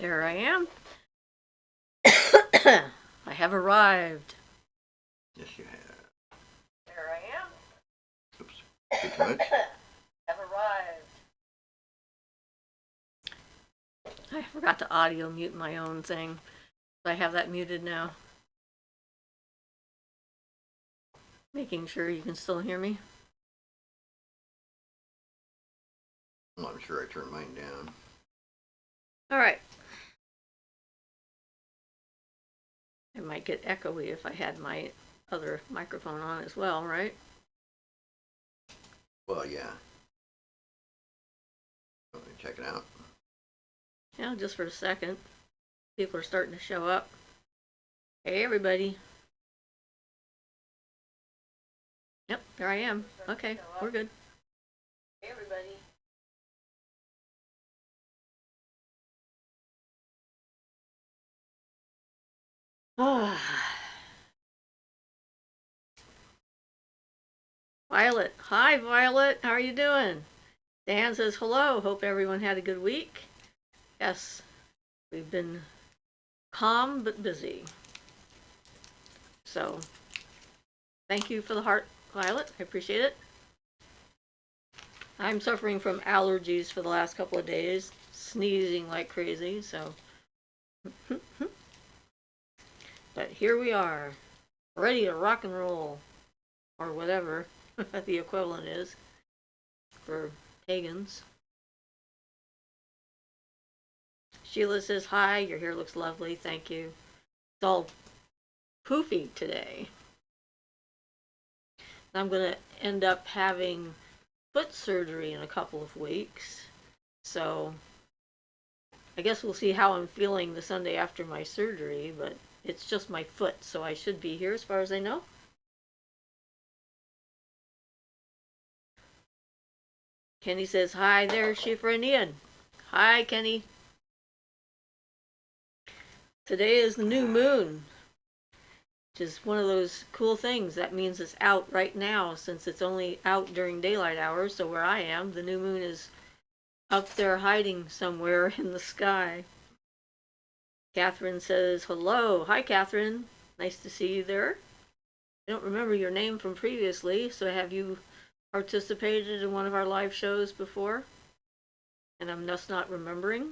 There I am. I have arrived. Yes, you have. There I am. Oops. Too much? Have arrived. I forgot to audio mute my own thing. I have that muted now. Making sure you can still hear me. Well, I'm sure I turned mine down. All right. It might get echoey if I had my other microphone on as well, right? Well, yeah. Let me check it out. Yeah, just for a second. People are starting to show up. Hey, everybody. Yep, there I am. Okay, we're good. Hey, everybody. Violet. Hi, Violet. How are you doing? Dan says hello. Hope everyone had a good week. Yes, we've been calm but busy. So, thank you for the heart, Violet. I appreciate it. I'm suffering from allergies for the last couple of days, sneezing like crazy, so. But here we are, ready to rock and roll, or whatever the equivalent is for pagans. Sheila says hi, your hair looks lovely, thank you. It's all poofy today. I'm going to end up having foot surgery in a couple of weeks, so I guess we'll see how I'm feeling the Sunday after my surgery, but it's just my foot, so I should be here as far as I know. Kenny says hi there, Siofra and Ian. Hi, Kenny. Today is the new moon, which is one of those cool things. That means it's out right now, since it's only out during daylight hours. So where I am, the new moon is up there hiding somewhere in the sky. Catherine says hello. Hi, Catherine. Nice to see you there. I don't remember your name from previously, so have you participated in one of our live shows before? And I'm just not remembering.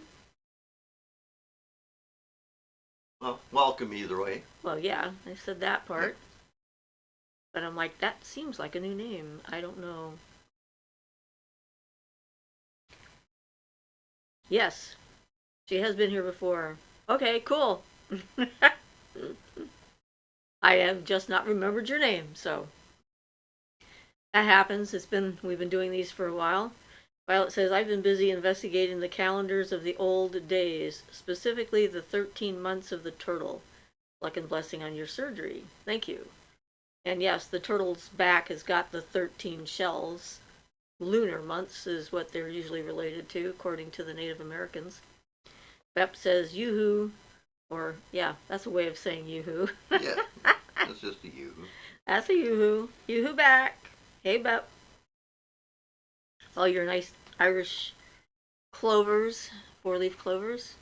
Well, welcome either way. Well, yeah, I said that part. But I'm like, that seems like a new name. I don't know. Yes, she has been here before. Okay, cool. I have just not remembered your name, so that happens. We've been doing these for a while. Violet says, I've been busy investigating the calendars of the old days, specifically the 13 months of the turtle. Luck and blessing on your surgery. Thank you. And yes, the turtle's back has got the 13 shells. Lunar months is what they're usually related to, according to the Native Americans. Bep says, yoo-hoo. Or, yeah, that's a way of saying yoo-hoo. Yeah, that's just a you. That's a yoo-hoo. Yoo-hoo back. Hey, Bep. All your nice Irish clovers, four-leaf clovers.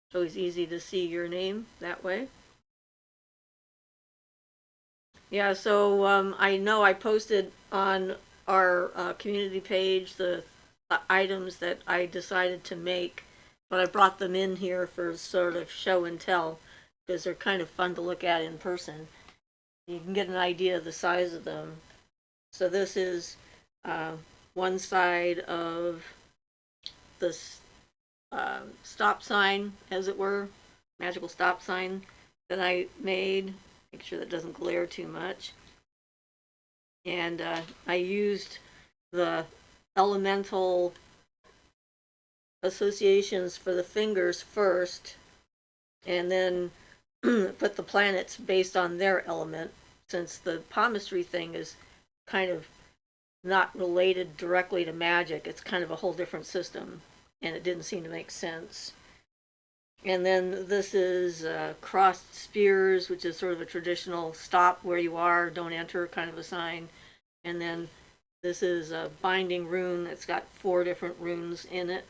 It's always easy to see your name that way. Yeah, so I know I posted on our community page the items that I decided to make, but I brought them in here for sort of show and tell because they're kind of fun to look at in person. You can get an idea of the size of them. So this is one side of the stop sign, as it were, magical stop sign that I made. Make sure that doesn't glare too much. And I used the elemental associations for the fingers first, and then put the planets based on their element, since the palmistry thing is kind of not related directly to magic. It's kind of a whole different system, and it didn't seem to make sense. And then this is crossed spears, which is sort of a traditional stop where you are, don't enter kind of a sign. And then this is a binding rune. It's got 4 different runes in it.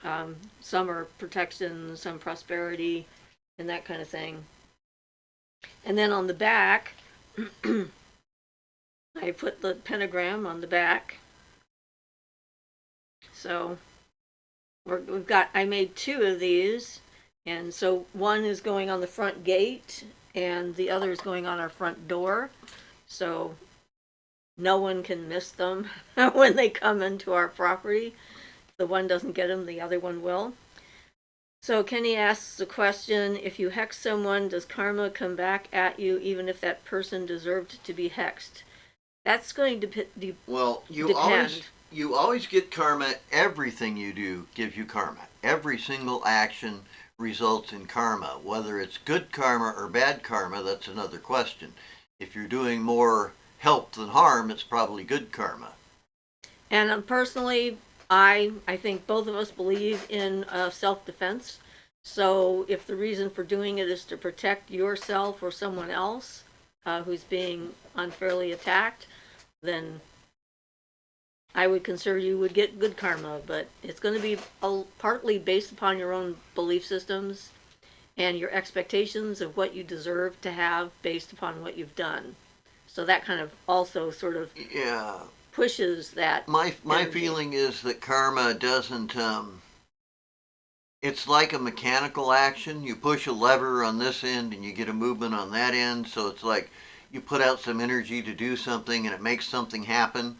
Some are protection, some prosperity, and that kind of thing. And then on the back, I put the pentagram on the back. So I made two of these, and so one is going on the front gate, and the other is going on our front door. So no one can miss them when they come into our property. The one doesn't get them, the other one will. So Kenny asks the question, if you hex someone, does karma come back at you even if that person deserved to be hexed? That's going to depend. You always get karma. Everything you do gives you karma. Every single action results in karma. Whether it's good karma or bad karma, that's another question. If you're doing more help than harm, it's probably good karma. And personally, I think both of us believe in self-defense. So if the reason for doing it is to protect yourself or someone else who's being unfairly attacked, then I would consider you would get good karma. But it's going to be partly based upon your own belief systems and your expectations of what you deserve to have based upon what you've done. So that kind of also sort of pushes that. My feeling is that karma doesn't. It's like a mechanical action. You push a lever on this end and you get a movement on that end. So it's like you put out some energy to do something and it makes something happen.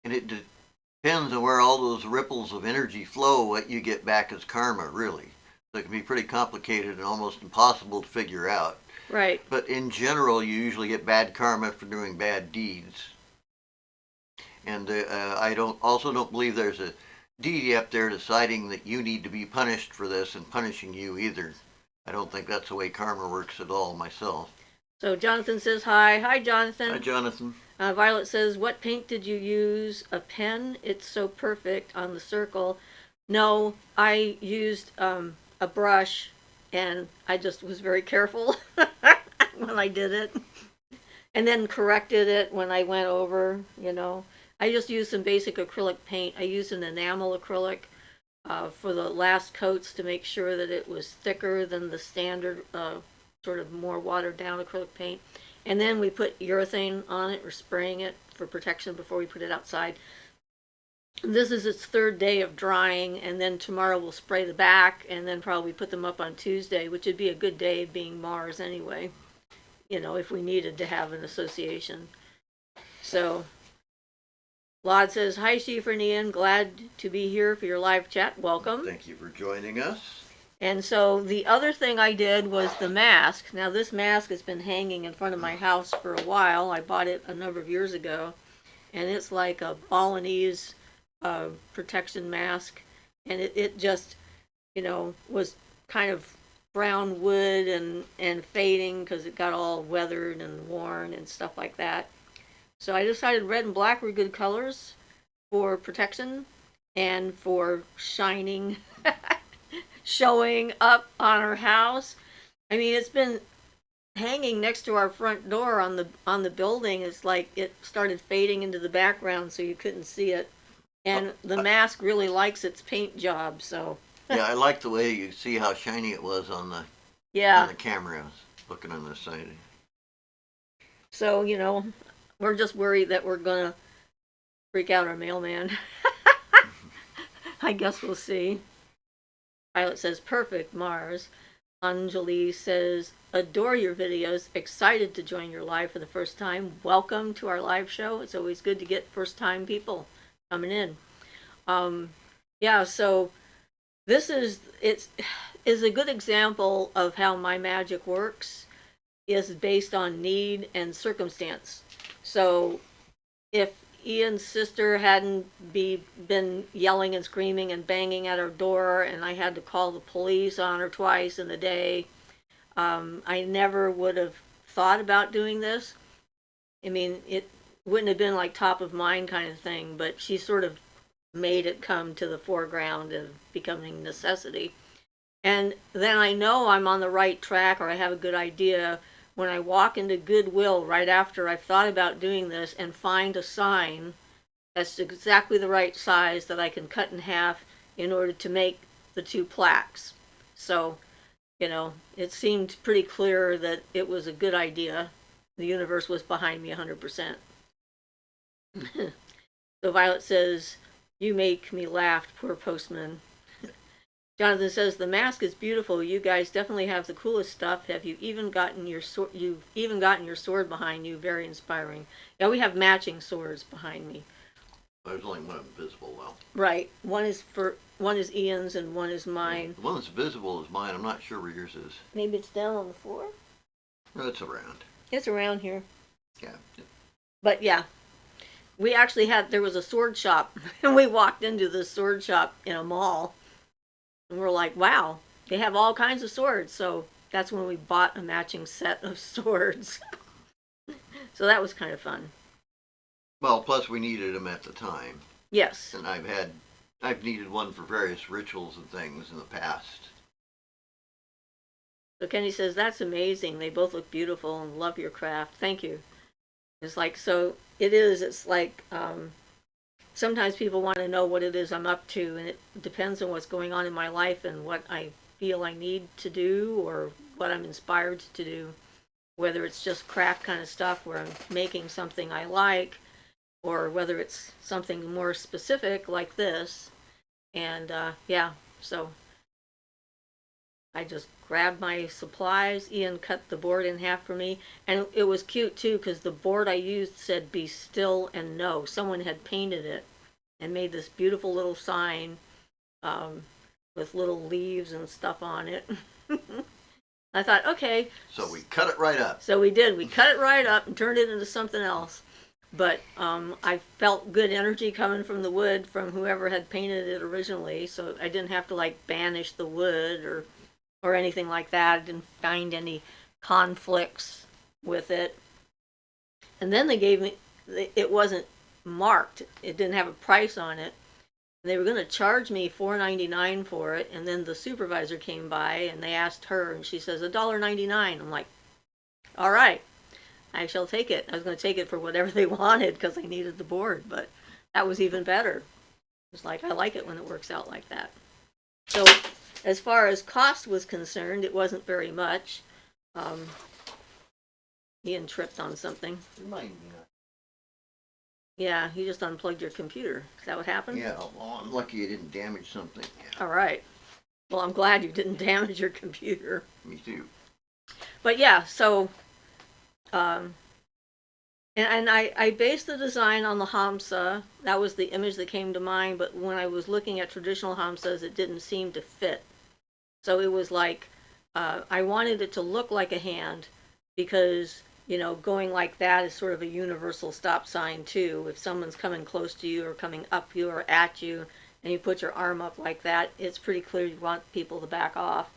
And it depends on where all those ripples of energy flow, what you get back as karma, really. So it can be pretty complicated and almost impossible to figure out. Right. But in general, you usually get bad karma for doing bad deeds. And I don't believe there's a deity up there deciding that you need to be punished for this and punishing you either. I don't think that's the way karma works at all myself. So Jonathan says hi. Hi, Jonathan. Hi, Jonathan. Violet says, what paint did you use? A pen? It's so perfect on the circle. No, I used a brush, and I just was very careful when I did it. And then corrected it when I went over, I just used some basic acrylic paint. I used an enamel acrylic for the last coats to make sure that it was thicker than the standard sort of more watered down acrylic paint. And then we put urethane on it, or spraying it for protection before we put it outside. This is its third day of drying, and then tomorrow we'll spray the back and then probably put them up on Tuesday, which would be a good day being Mars anyway, if we needed to have an association. So Laud says, hi, Siofra and Ian. Glad to be here for your live chat. Welcome. Thank you for joining us. And so the other thing I did was the mask. Now this mask has been hanging in front of my house for a while. I bought it a number of years ago. And it's like a Balinese protection mask. And it just, was kind of brown wood and fading because it got all weathered and worn and stuff like that. So I decided red and black were good colors for protection and for shining, showing up on our house. I mean, it's been hanging next to our front door on the building. It's like it started fading into the background so you couldn't see it. And the mask really likes its paint job, so. Yeah, I like the way you see how shiny it was on the camera. I was looking on this side. So, we're just worried that we're gonna freak out our mailman. I guess we'll see. Pilot says, perfect, Mars. Anjali says, adore your videos. Excited to join your live for the first time. Welcome to our live show. It's always good to get first-time people coming in. So this is a good example of how my magic works. Is based on need and circumstance. So if Ian's sister hadn't been yelling and screaming and banging at her door and I had to call the police on her twice in the day, I never would have thought about doing this. I mean, it wouldn't have been like top of mind kind of thing, but she sort of made it come to the foreground of becoming necessity. And then I know I'm on the right track, or I have a good idea when I walk into Goodwill right after I've thought about doing this and find a sign that's exactly the right size that I can cut in half in order to make the two plaques. So, you know, it seemed pretty clear that it was a good idea. The universe was behind me 100%. So Violet says, "You make me laugh, poor postman." Jonathan says, "The mask is beautiful. You guys definitely have the coolest stuff. Have you even gotten your sword? You've even gotten your sword behind you. Very inspiring." Yeah, we have matching swords behind me. There's only one visible, though. Right. One is Ian's and one is mine. The one that's visible is mine. I'm not sure where yours is. Maybe it's down on the floor. No, it's around. It's around here. Yeah. But yeah, there was a sword shop, and we walked into this sword shop in a mall, and we're like, wow, they have all kinds of swords. So that's when we bought a matching set of swords. So that was kind of fun. Well, plus we needed them at the time. Yes. And I've needed one for various rituals and things in the past. So Kenny says, "That's amazing. They both look beautiful and love your craft. Thank you." It's like, so it is. It's like, sometimes people want to know what it is I'm up to, and it depends on what's going on in my life and what I feel I need to do or what I'm inspired to do. Whether it's just craft kind of stuff where I'm making something I like, or whether it's something more specific like this. And yeah, so I just grabbed my supplies. Ian cut the board in half for me. And it was cute too, because the board I used said "Be still and know." Someone had painted it and made this beautiful little sign with little leaves and stuff on it. I thought, okay. So we cut it right up. So we did. We cut it right up and turned it into something else. But I felt good energy coming from the wood from whoever had painted it originally, so I didn't have to like banish the wood or anything like that. I didn't find any conflicts with it. And then they gave me, it wasn't marked. It didn't have a price on it. They were going to charge me $4.99 for it, and then the supervisor came by and they asked her, and she says $1.99. I'm like, all right, I shall take it. I was going to take it for whatever they wanted because I needed the board, but that was even better. It's like, I like it when it works out like that. So as far as cost was concerned, it wasn't very much. Ian tripped on something. Remind me. Yeah, you just unplugged your computer. Is that what happened? Yeah, well, I'm lucky you didn't damage something. Yeah. All right. Well, I'm glad you didn't damage your computer. Me too. But yeah, so, and I based the design on the Hamsa. That was the image that came to mind, but when I was looking at traditional Hamsas, it didn't seem to fit. So it was like, I wanted it to look like a hand because, you know, going like that is sort of a universal stop sign too. If someone's coming close to you or coming up you or at you and you put your arm up like that, it's pretty clear you want people to back off.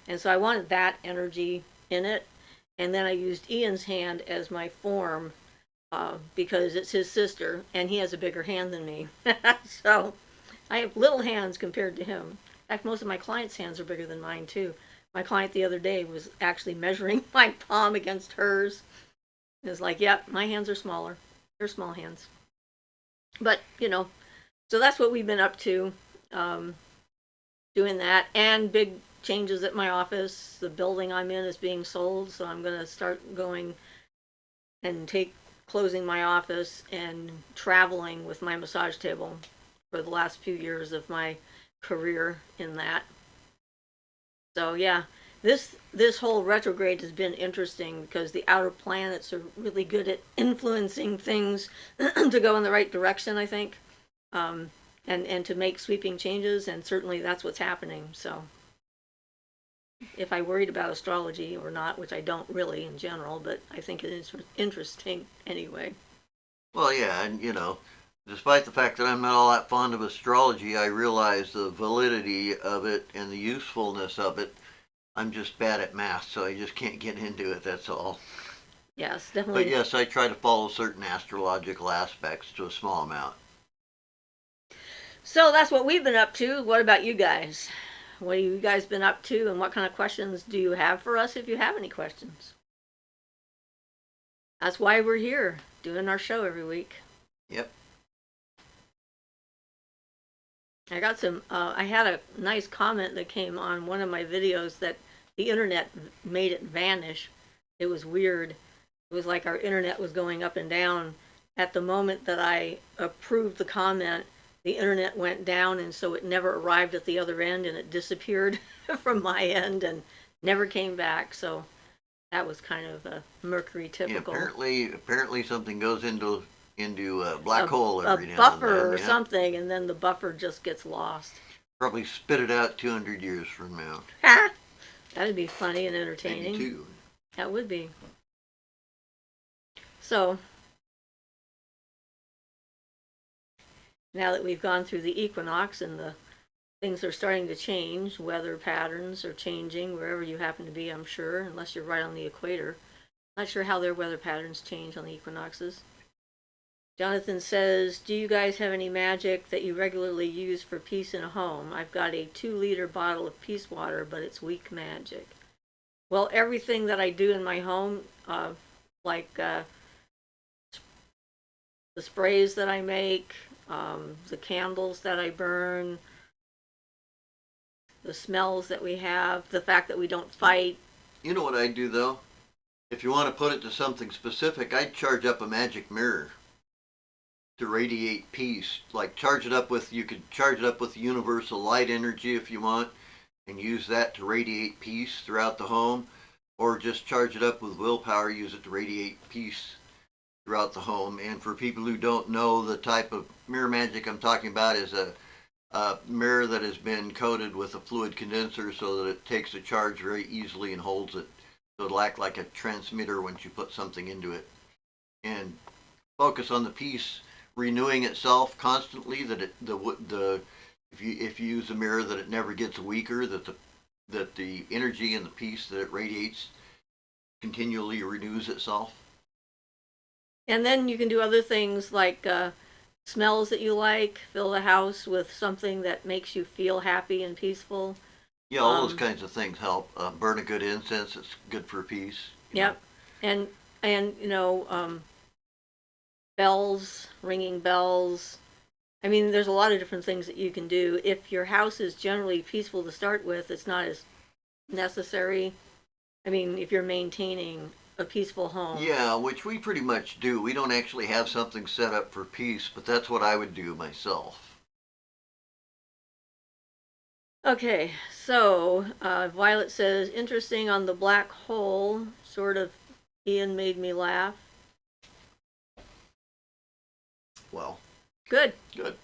And so I wanted that energy in it. And then I used Ian's hand as my form because it's his sister and he has a bigger hand than me. So I have little hands compared to him. In fact, most of my clients' hands are bigger than mine too. My client the other day was actually measuring my palm against hers. It was like, yep, my hands are smaller. They're small hands. But, you know, so that's what we've been up to, doing that. And big changes at my office. The building I'm in is being sold, so I'm going to start going and closing my office and traveling with my massage table for the last few years of my career in that. So yeah, this whole retrograde has been interesting because the outer planets are really good at influencing things to go in the right direction, I think, and to make sweeping changes, and certainly that's what's happening. So if I worried about astrology or not, which I don't really in general, but I think it is interesting anyway. Well, yeah, and you know, despite the fact that I'm not all that fond of astrology, I realize the validity of it and the usefulness of it. I'm just bad at math, so I just can't get into it, that's all. Yes, definitely. But yes, I try to follow certain astrological aspects to a small amount. So that's what we've been up to. What about you guys? What have you guys been up to, and what kind of questions do you have for us if you have any questions? That's why we're here, doing our show every week. Yep. I got some, I had a nice comment that came on one of my videos that the internet made it vanish. It was weird. It was like our internet was going up and down. At the moment that I approved the comment, the internet went down, and so it never arrived at the other end, and it disappeared from my end and never came back. So that was kind of a Mercury Yeah, typical. apparently something goes into a black hole A every now and buffer then. or Yeah, something, and then the buffer just gets lost. probably spit it out 200 years from now. Ha! That'd be funny and Maybe entertaining. two. That would be. So, now that we've gone through the equinox and the things are starting to change, weather patterns are changing wherever you happen to be, I'm sure, unless you're right on the equator. Not sure how their weather patterns change on the equinoxes. Jonathan says, do you guys have any magic that you regularly use for peace in a home? I've got a 2-liter bottle of peace water, but it's weak magic. Well, everything that I do in my home, like the sprays that I make, the candles that I burn, the smells that we have, the fact that we don't fight. You know what I do though? If you want to put it to something specific, I'd charge up a magic mirror to radiate peace. Like you could charge it up with universal light energy if you want, and use that to radiate peace throughout the home, or just charge it up with willpower, use it to radiate peace throughout the home. And for people who don't know, the type of mirror magic I'm talking about is a mirror that has been coated with a fluid condenser so that it takes a charge very easily and holds it. So it'll act like a transmitter once you put something into it. And focus on the piece renewing itself constantly. That if you use a mirror, that it never gets weaker. That the energy and the piece that it radiates continually renews itself. And then you can do other things like smells that you like, fill the house with something that makes you feel happy and peaceful. Yeah, all those kinds of things help. Burn a good incense; it's good for peace. Yep. And bells, ringing bells. I mean, there's a lot of different things that you can do. If your house is generally peaceful to start with, it's not as necessary. I mean, if you're maintaining a peaceful home. Yeah, which we pretty much do. We don't actually have something set up for peace, but that's what I would do myself. Okay, so Violet says, interesting on the black hole. Sort of, Ian made me laugh. Well, Good. good.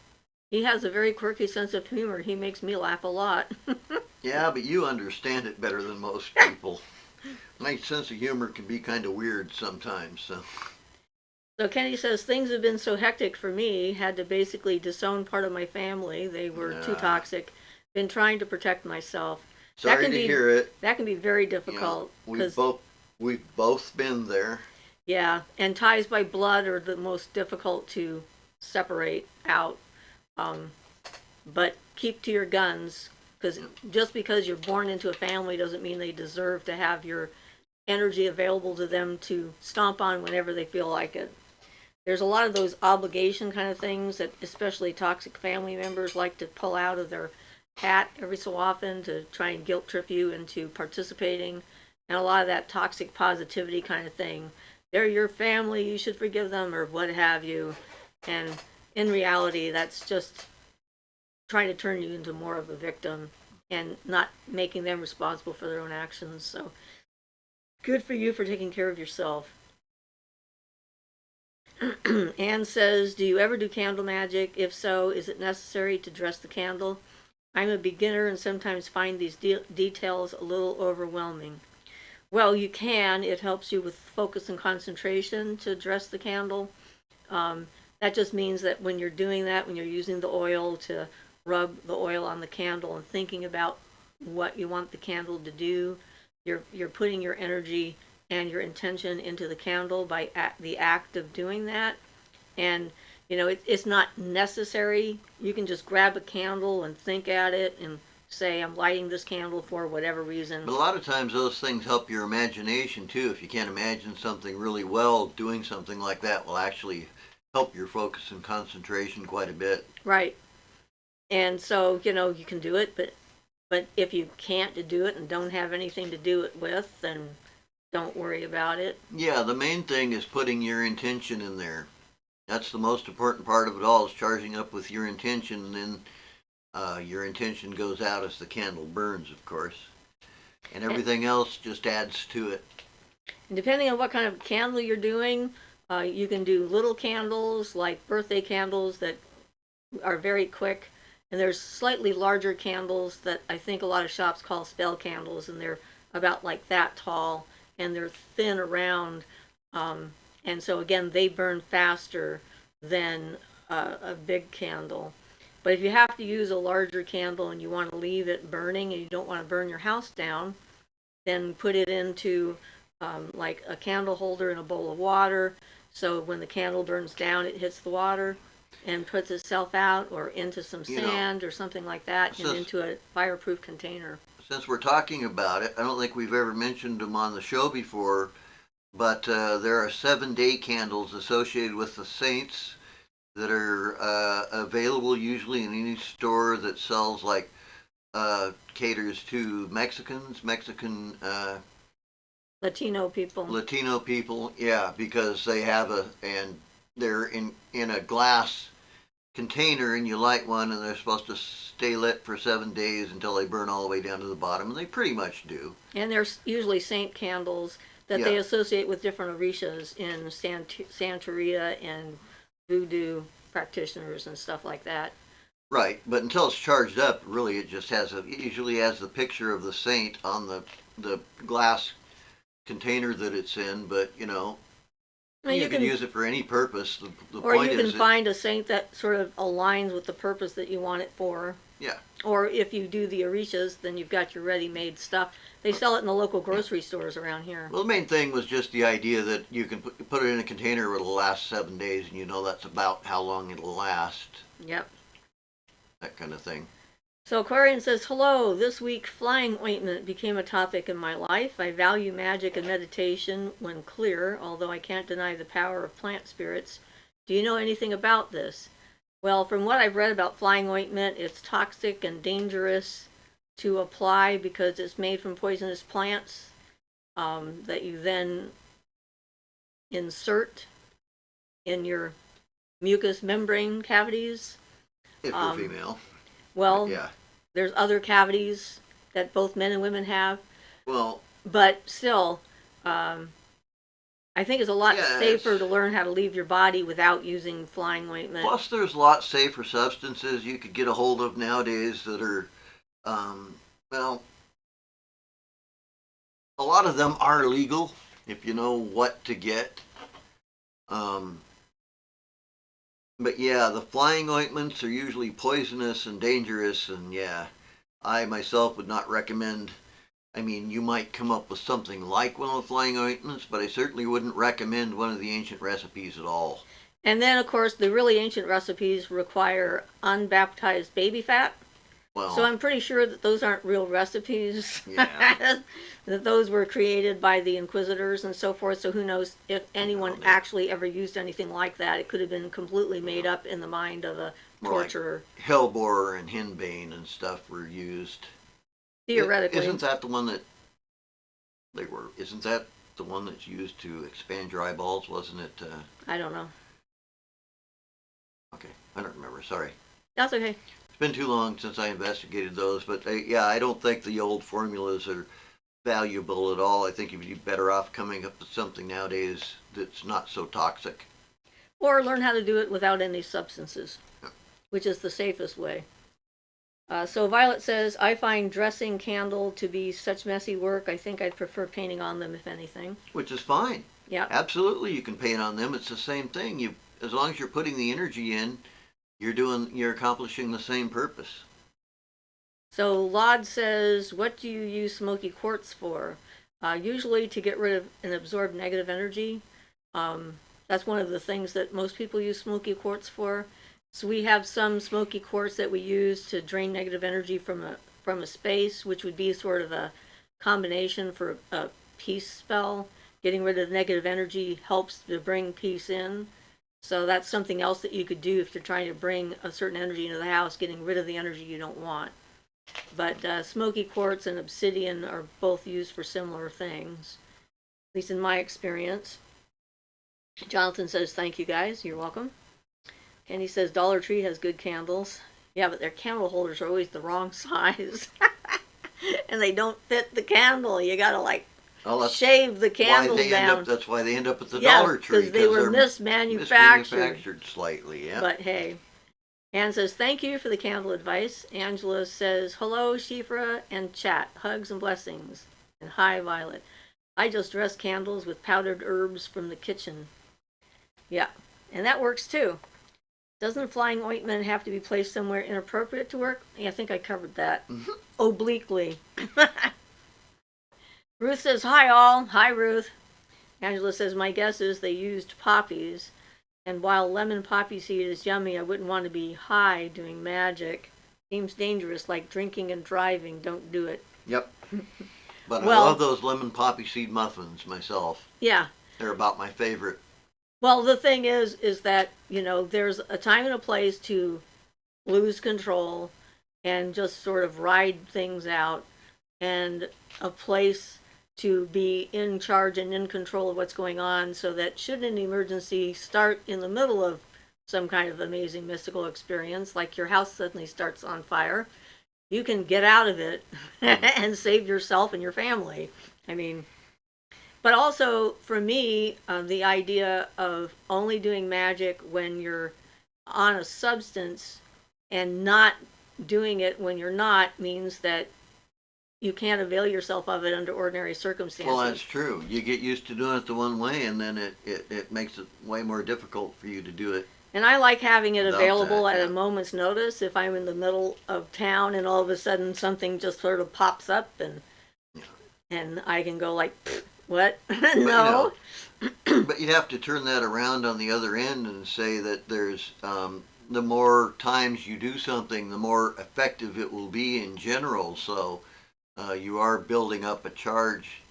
He has a very quirky sense of humor. He makes me laugh a lot. Yeah, but you understand it better than most people. My sense of humor can be kind of weird sometimes. So Kenny says, things have been so hectic for me. Had to basically disown part of my family. They were too toxic. Been trying to protect myself. Sorry to hear it. That can be very difficult. We've both been there. Yeah, and ties by blood are the most difficult to separate out. But keep to your guns, because just because you're born into a family doesn't mean they deserve to have your energy available to them to stomp on whenever they feel like it. There's a lot of those obligation kind of things that especially toxic family members like to pull out of their hat every so often to try and guilt trip you into participating, and a lot of that toxic positivity kind of thing. They're your family, you should forgive them, or what have you. And in reality, that's just trying to turn you into more of a victim and not making them responsible for their own actions. So good for you for taking care of yourself. Anne says, do you ever do candle magic? If so, is it necessary to dress the candle? I'm a beginner and sometimes find these details a little overwhelming. Well, you can. It helps you with focus and concentration to dress the candle. That just means that when you're doing that, when you're using the oil to rub the oil on the candle and thinking about what you want the candle to do, you're putting your energy and your intention into the candle by the act of doing that. And it's not necessary. You can just grab a candle and think at it and say, I'm lighting this candle for whatever reason. But a lot of times those things help your imagination too. If you can't imagine something really well, doing something like that will actually help your focus and concentration quite a bit. Right. And so, you can do it, but if you can't do it and don't have anything to do it with, then don't worry about it. Yeah, the main thing is putting your intention in there. That's the most important part of it all, is charging up with your intention, and then your intention goes out as the candle burns, of course. And And, everything else just adds to it. and depending on what kind of candle you're doing, you can do little candles like birthday candles that are very quick. And there's slightly larger candles that I think a lot of shops call spell candles, and they're about like that tall, and they're thin around. And so again, they burn faster than a big candle. But if you have to use a larger candle and you want to leave it burning and you don't want to burn your house down, then put it into like a candle holder in a bowl of water. So when the candle burns down, it hits the water and puts itself out, or into some sand or something like that, and into a fireproof container. Since we're talking about it, I don't think we've ever mentioned them on the show before, but there are 7-day candles associated with the saints that are available usually in any store that sells, like, caters to Mexican Latino people, yeah, because they have and they're in a glass container, and you light one, and they're supposed to stay lit for 7 days until they burn all the way down to the bottom, and they pretty much do. And there's usually saint candles that they associate with different orishas in Santeria and voodoo practitioners and stuff like that. Right, but until it's charged up, really, it just it usually has the picture of the saint on the glass container that it's in, but I mean, you can use it for any purpose. The or point you can is find a saint that sort of aligns with the purpose that you want it for. Yeah. Or if you do the orishas, then you've got your ready-made stuff. They sell it in the local grocery stores around here. Well, the main thing was just the idea that you can put it in a container, it'll last 7 days, and that's about how long it'll last. Yep. That kind of thing. So Aquarian says, hello, this week flying ointment became a topic in my life. I value magic and meditation when clear, although I can't deny the power of plant spirits. Do you know anything about this? Well, from what I've read about flying ointment, it's toxic and dangerous to apply because it's made from poisonous plants that you then insert in your mucous membrane cavities. If you're female. Well, yeah. There's other cavities that both men and women have. Well, but still, I think it's a lot safer to learn how to leave your body without using flying ointment. Plus, there's a lot safer substances you could get a hold of nowadays that are, well, a lot of them are legal if you know what to get. But yeah, the flying ointments are usually poisonous and dangerous, and yeah, I myself would not recommend. I mean, you might come up with something like one of the flying ointments, but I certainly wouldn't recommend one of the ancient recipes at all. And then, of course, the really ancient recipes require unbaptized baby fat. Well, so I'm pretty sure that those aren't real recipes. Yeah. That those were created by the inquisitors and so forth. So who knows if anyone actually ever used anything like that. It could have been completely made up in the mind of a torturer. Like hellebore and henbane and stuff were used. Theoretically. Isn't that the one that isn't that the one that's used to expand your eyeballs, wasn't it? I don't know. Okay, I don't remember, sorry. That's okay. It's been too long since I investigated those, but yeah, I don't think the old formulas are valuable at all. I think you'd be better off coming up with something nowadays that's not so toxic. Or learn how to do it without any substances, which is the safest way. So Violet says, I find dressing candle to be such messy work. I think I'd prefer painting on them, if anything. Which is fine. Yeah. Absolutely, you can paint on them. It's the same thing. As long as you're putting the energy in, you're accomplishing the same purpose. So Laud says, what do you use smoky quartz for? Usually to get rid of and absorb negative energy. That's one of the things that most people use smoky quartz for. So we have some smoky quartz that we use to drain negative energy from a space, which would be sort of a combination for a peace spell. Getting rid of negative energy helps to bring peace in. So that's something else that you could do if you're trying to bring a certain energy into the house, getting rid of the energy you don't want. But smoky quartz and obsidian are both used for similar things, at least in my experience. Jonathan says, thank you guys, you're welcome. And he says, Dollar Tree has good candles. Yeah, but their candle holders are always the wrong size. And they don't fit the candle. You gotta shave the candle down. That's why they end up at the Dollar Tree. Because they were mismanufactured slightly, yeah. But hey. Anne says, thank you for the candle advice. Angela says, hello, Siofra and chat. Hugs and blessings. And hi, Violet. I just dress candles with powdered herbs from the kitchen. Yeah, and that works too. Doesn't flying ointment have to be placed somewhere inappropriate to work? Yeah, I think I covered that. Obliquely. Ruth says, hi all. Hi, Ruth. Angela says, my guess is they used poppies. And while lemon poppy seed is yummy, I wouldn't want to be high doing magic. Seems dangerous, like drinking and driving. Don't do it. Yep. But I love those lemon poppy seed muffins myself. Yeah. They're about my favorite. Well, the thing is that, there's a time and a place to lose control and just sort of ride things out, and a place to be in charge and in control of what's going on, so that should an emergency start in the middle of some kind of amazing mystical experience, like your house suddenly starts on fire, you can get out of it and save yourself and your family. I mean, but also for me, the idea of only doing magic when you're on a substance and not doing it when you're not means that you can't avail yourself of it under ordinary circumstances. Well, that's true. You get used to doing it the one way, and then it makes it way more difficult for you to do it. And I like having it available at a moment's notice. If I'm in the middle of town and all of a sudden something just sort of pops up, and I can go like, what? No. But you have to turn that around on the other end and say that there's the more times you do something, the more effective it will be in general. So you are building up a charge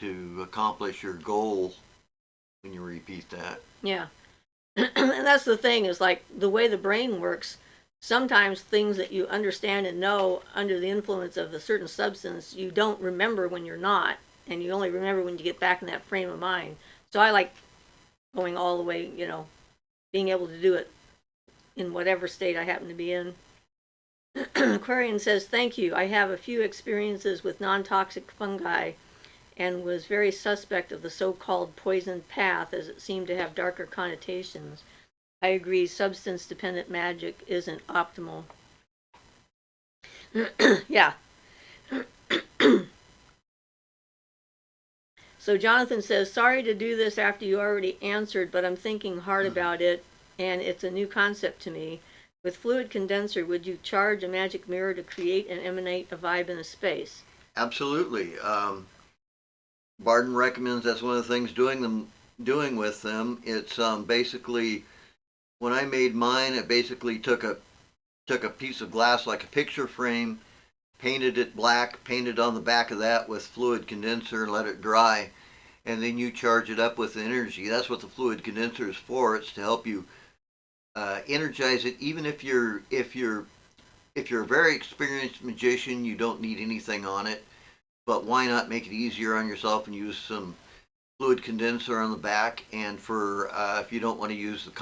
to accomplish your goal when you repeat that. Yeah. And that's the thing, is like the way the brain works. Sometimes things that you understand and know under the influence of a certain substance, you don't remember when you're not, and you only remember when you get back in that frame of mind. So I like going all the way, being able to do it in whatever state I happen to be in. Aquarian says, thank you. I have a few experiences with non-toxic fungi and was very suspect of the so-called poisoned path, as it seemed to have darker connotations. I agree, substance-dependent magic isn't optimal. Yeah. So Jonathan says, sorry to do this after you already answered, but I'm thinking hard about it, and it's a new concept to me. With fluid condenser, would you charge a magic mirror to create and emanate a vibe in a space? Absolutely. Barden recommends that's one of the things doing with them. It's basically, when I made mine, it basically took a piece of glass like a picture frame, painted it black, painted on the back of that with fluid condenser, and let it dry, and then you charge it up with energy. That's what the fluid condenser is for. It's to help you energize it. Even if you're a very experienced magician, you don't need anything on it. But why not make it easier on yourself and use some fluid condenser on the back? And for if you don't want to use the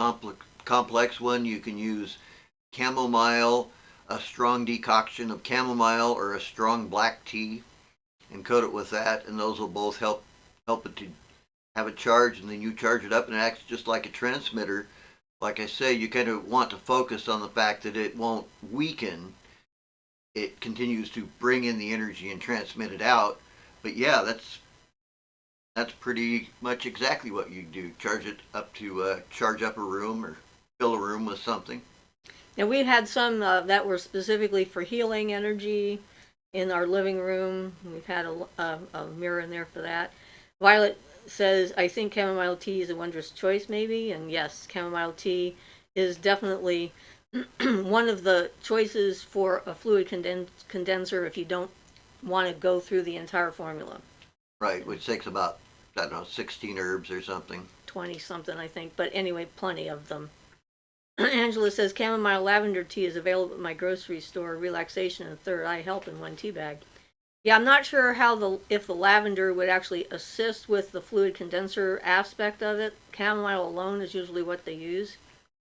complex one, you can use chamomile, a strong decoction of chamomile or a strong black tea, and coat it with that, and those will both help it to have a charge, and then you charge it up, and it acts just like a transmitter. Like I say, you kind of want to focus on the fact that it won't weaken. It continues to bring in the energy and transmit it out. But yeah, that's pretty much exactly what you do. Charge it up to charge up a room or fill a room with something. And we had some that were specifically for healing energy in our living room. We've had a mirror in there for that. Violet says, I think chamomile tea is a wondrous choice, maybe. And yes, chamomile tea is definitely one of the choices for a fluid condenser if you don't want to go through the entire formula. Right, which takes about I don't know, 16 herbs or something. 20 something, I think. But anyway, plenty of them. Angela says chamomile lavender tea is available at my grocery store. Relaxation and third eye help in one tea bag. Yeah, I'm not sure how if the lavender would actually assist with the fluid condenser aspect of it. Chamomile alone is usually what they use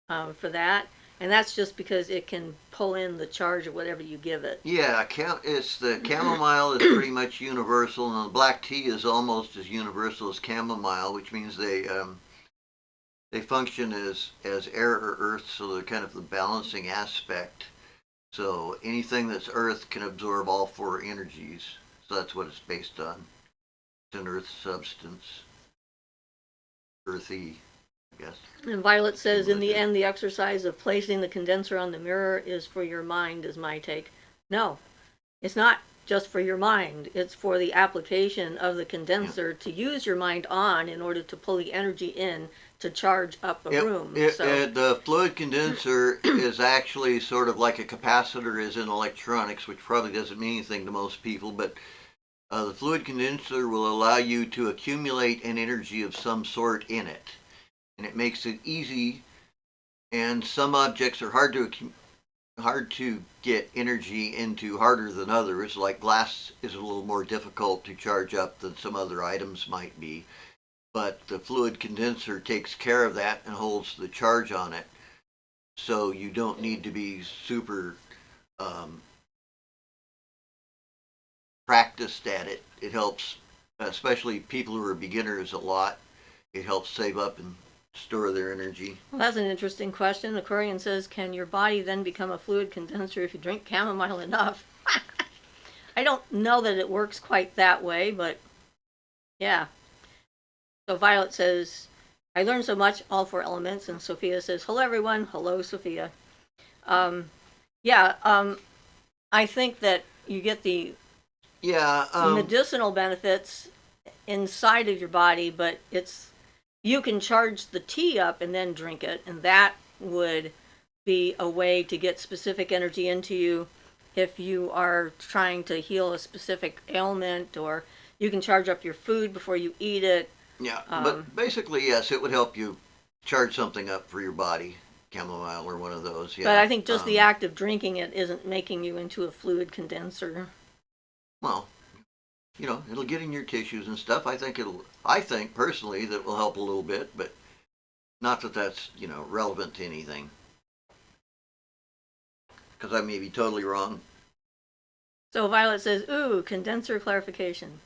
for that, and that's just because it can pull in the charge of whatever you give it. Yeah, it's the chamomile is pretty much universal, and the black tea is almost as universal as chamomile, which means they function as air or earth, so they're kind of the balancing aspect. So anything that's earth can absorb all four energies. So that's what it's based on. It's an earth substance. Earthy, I guess. And Violet says, in the end, the exercise of placing the condenser on the mirror is for your mind, is my take. No, it's not just for your mind. It's for the application of the condenser to use your mind on in order to pull the energy in to charge up a room. The fluid condenser is actually sort of like a capacitor is in electronics, which probably doesn't mean anything to most people, but the fluid condenser will allow you to accumulate an energy of some sort in it. And it makes it easy, and some objects are hard to get energy into harder than others, like glass is a little more difficult to charge up than some other items might be. But the fluid condenser takes care of that and holds the charge on it. So you don't need to be super practiced at it. It helps, especially people who are beginners, a lot. It helps save up and store their energy. Well, that's an interesting question. Aquarian says, can your body then become a fluid condenser if you drink chamomile enough? I don't know that it works quite that way, but yeah. So Violet says, I learned so much, all four elements. And Sophia says, hello, everyone. Hello, Sophia. I think that you get the medicinal benefits inside of your body, but you can charge the tea up and then drink it, and that would be a way to get specific energy into you if you are trying to heal a specific ailment, or you can charge up your food before you eat it. Yeah, but basically, yes, it would help you charge something up for your body, chamomile or one of those. Yeah. But I think just the act of drinking it isn't making you into a fluid condenser. Well, it'll get in your tissues and stuff. I think personally that will help a little bit, but not that that's, relevant to anything. Because I may be totally wrong. So Violet says, ooh, condenser clarification.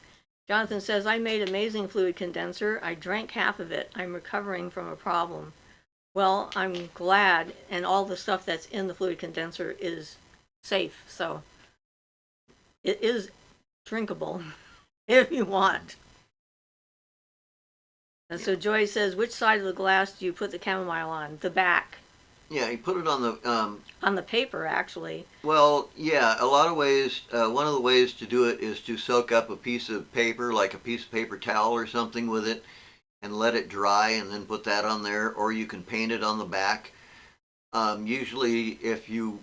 Jonathan says, I made amazing fluid condenser. I drank half of it. I'm recovering from a problem. Well, I'm glad, and all the stuff that's in the fluid condenser is safe, so it is drinkable if you want. And so Joy says, which side of the glass do you put the chamomile on? The back. Yeah, you put it on the paper, actually. Well, yeah, a lot of ways. One of the ways to do it is to soak up a piece of paper, like a piece of paper towel or something with it, and let it dry, and then put that on there. Or you can paint it on the back. Usually, if you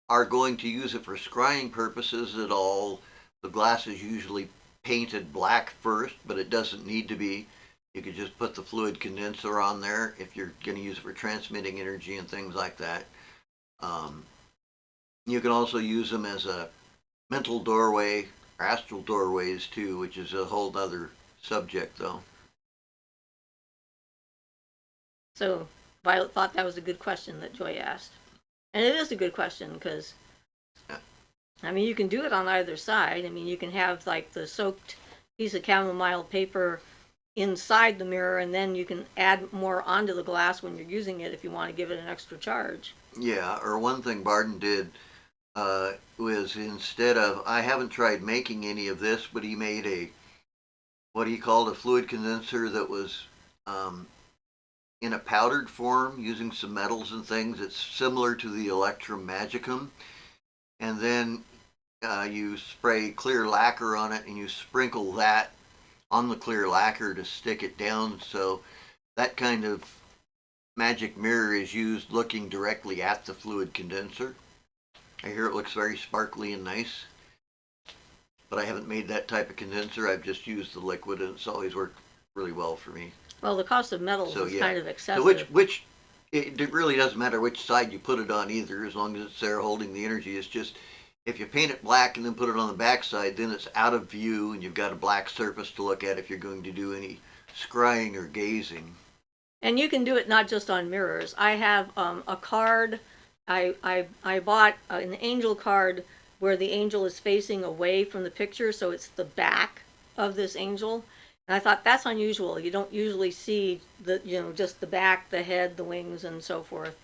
are going to use it for scrying purposes at all, the glass is usually painted black first, but it doesn't need to be. You could just put the fluid condenser on there if you're going to use it for transmitting energy and things like that. You can also use them as a mental doorway, or astral doorways too, which is a whole other subject though. So Violet thought that was a good question that Joy asked. And it is a good question because, you can do it on either side. You can have like the soaked piece of chamomile paper inside the mirror, and then you can add more onto the glass when you're using it if you want to give it an extra charge. Yeah, or one thing Barden did was, instead of, I haven't tried making any of this, but he made what he called a fluid condenser that was in a powdered form using some metals and things. It's similar to the Electrum Magicum. And then you spray clear lacquer on it, and you sprinkle that on the clear lacquer to stick it down. So that kind of magic mirror is used looking directly at the fluid condenser. I hear it looks very sparkly and nice, but I haven't made that type of condenser. I've just used the liquid, and it's always worked really well for me. Well, the cost of metals So is yeah. kind of So excessive. which it really doesn't matter which side you put it on either, as long as it's there holding the energy. It's just if you paint it black and then put it on the back side, then it's out of view and you've got a black surface to look at if you're going to do any scrying or gazing. And you can do it not just on mirrors. I have a card. I bought an angel card where the angel is facing away from the picture, so it's the back of this angel. And I thought that's unusual. You don't usually see just the back, the head, the wings, and so forth.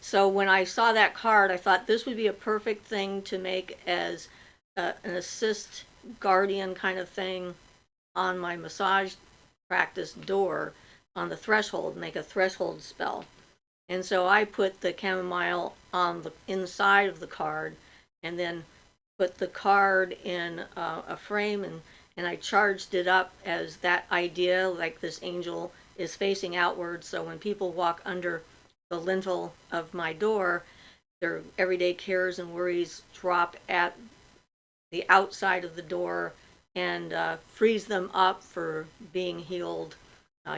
So when I saw that card, I thought this would be a perfect thing to make as an assist guardian kind of thing on my massage practice door on the threshold, make a threshold spell. And so I put the chamomile on the inside of the card and then put the card in a frame, and I charged it up as that idea, like this angel is facing outward. So when people walk under the lintel of my door, their everyday cares and worries drop at the outside of the door and frees them up for being healed,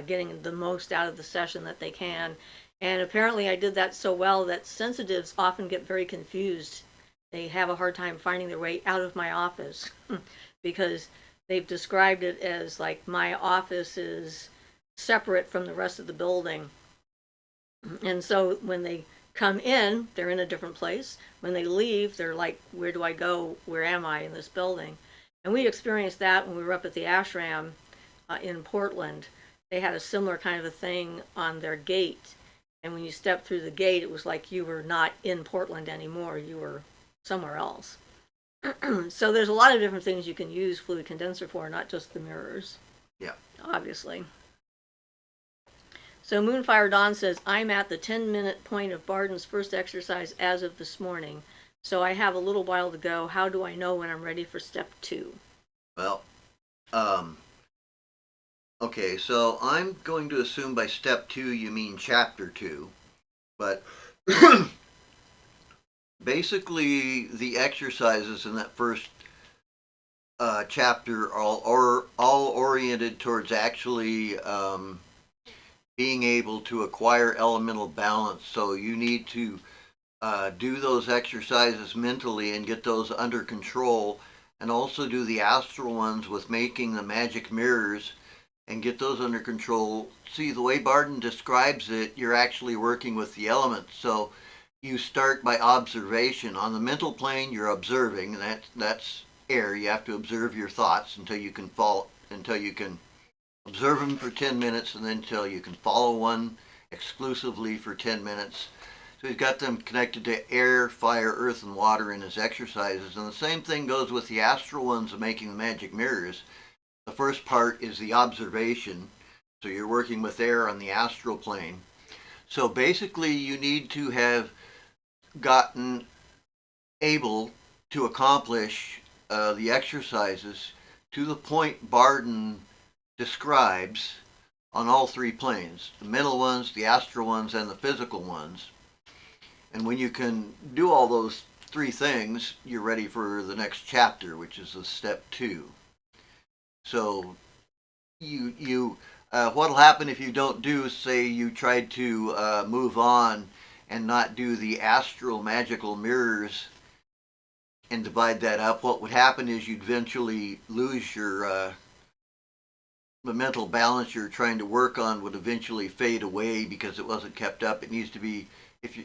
getting the most out of the session that they can. And apparently I did that so well that sensitives often get very confused. They have a hard time finding their way out of my office because they've described it as like my office is separate from the rest of the building. And so when they come in, they're in a different place. When they leave, they're like, where do I go? Where am I in this building? And we experienced that when we were up at the ashram in Portland. They had a similar kind of a thing on their gate. And when you stepped through the gate, it was like you were not in Portland anymore. You were somewhere else. So there's a lot of different things you can use fluid condenser for, not just the mirrors. Yeah. Obviously. So Moonfire Dawn says, I'm at the 10-minute point of Barden's first exercise as of this morning. So I have a little while to go. How do I know when I'm ready for step 2? Well, okay, so I'm going to assume by step 2 you mean chapter 2, but basically the exercises in that first chapter are all oriented towards actually being able to acquire elemental balance. So you need to do those exercises mentally and get those under control, and also do the astral ones with making the magic mirrors and get those under control. See, the way Barden describes it, you're actually working with the elements. So you start by observation. On the mental plane, you're observing, and that's air. You have to observe your thoughts until you can observe them for 10 minutes, and then until you can follow one exclusively for 10 minutes. So he's got them connected to air, fire, earth, and water in his exercises. And the same thing goes with the astral ones of making the magic mirrors. The first part is the observation. So you're working with air on the astral plane. So basically you need to have gotten able to accomplish the exercises to the point Barden describes on all 3 planes, the mental ones, the astral ones, and the physical ones. And when you can do all those 3 things, you're ready for the next chapter, which is the step 2. So what'll happen if you don't do, say you tried to move on and not do the astral magical mirrors and divide that up, what would happen is you'd eventually lose your the mental balance you're trying to work on would eventually fade away because it wasn't kept up. It needs to be, if you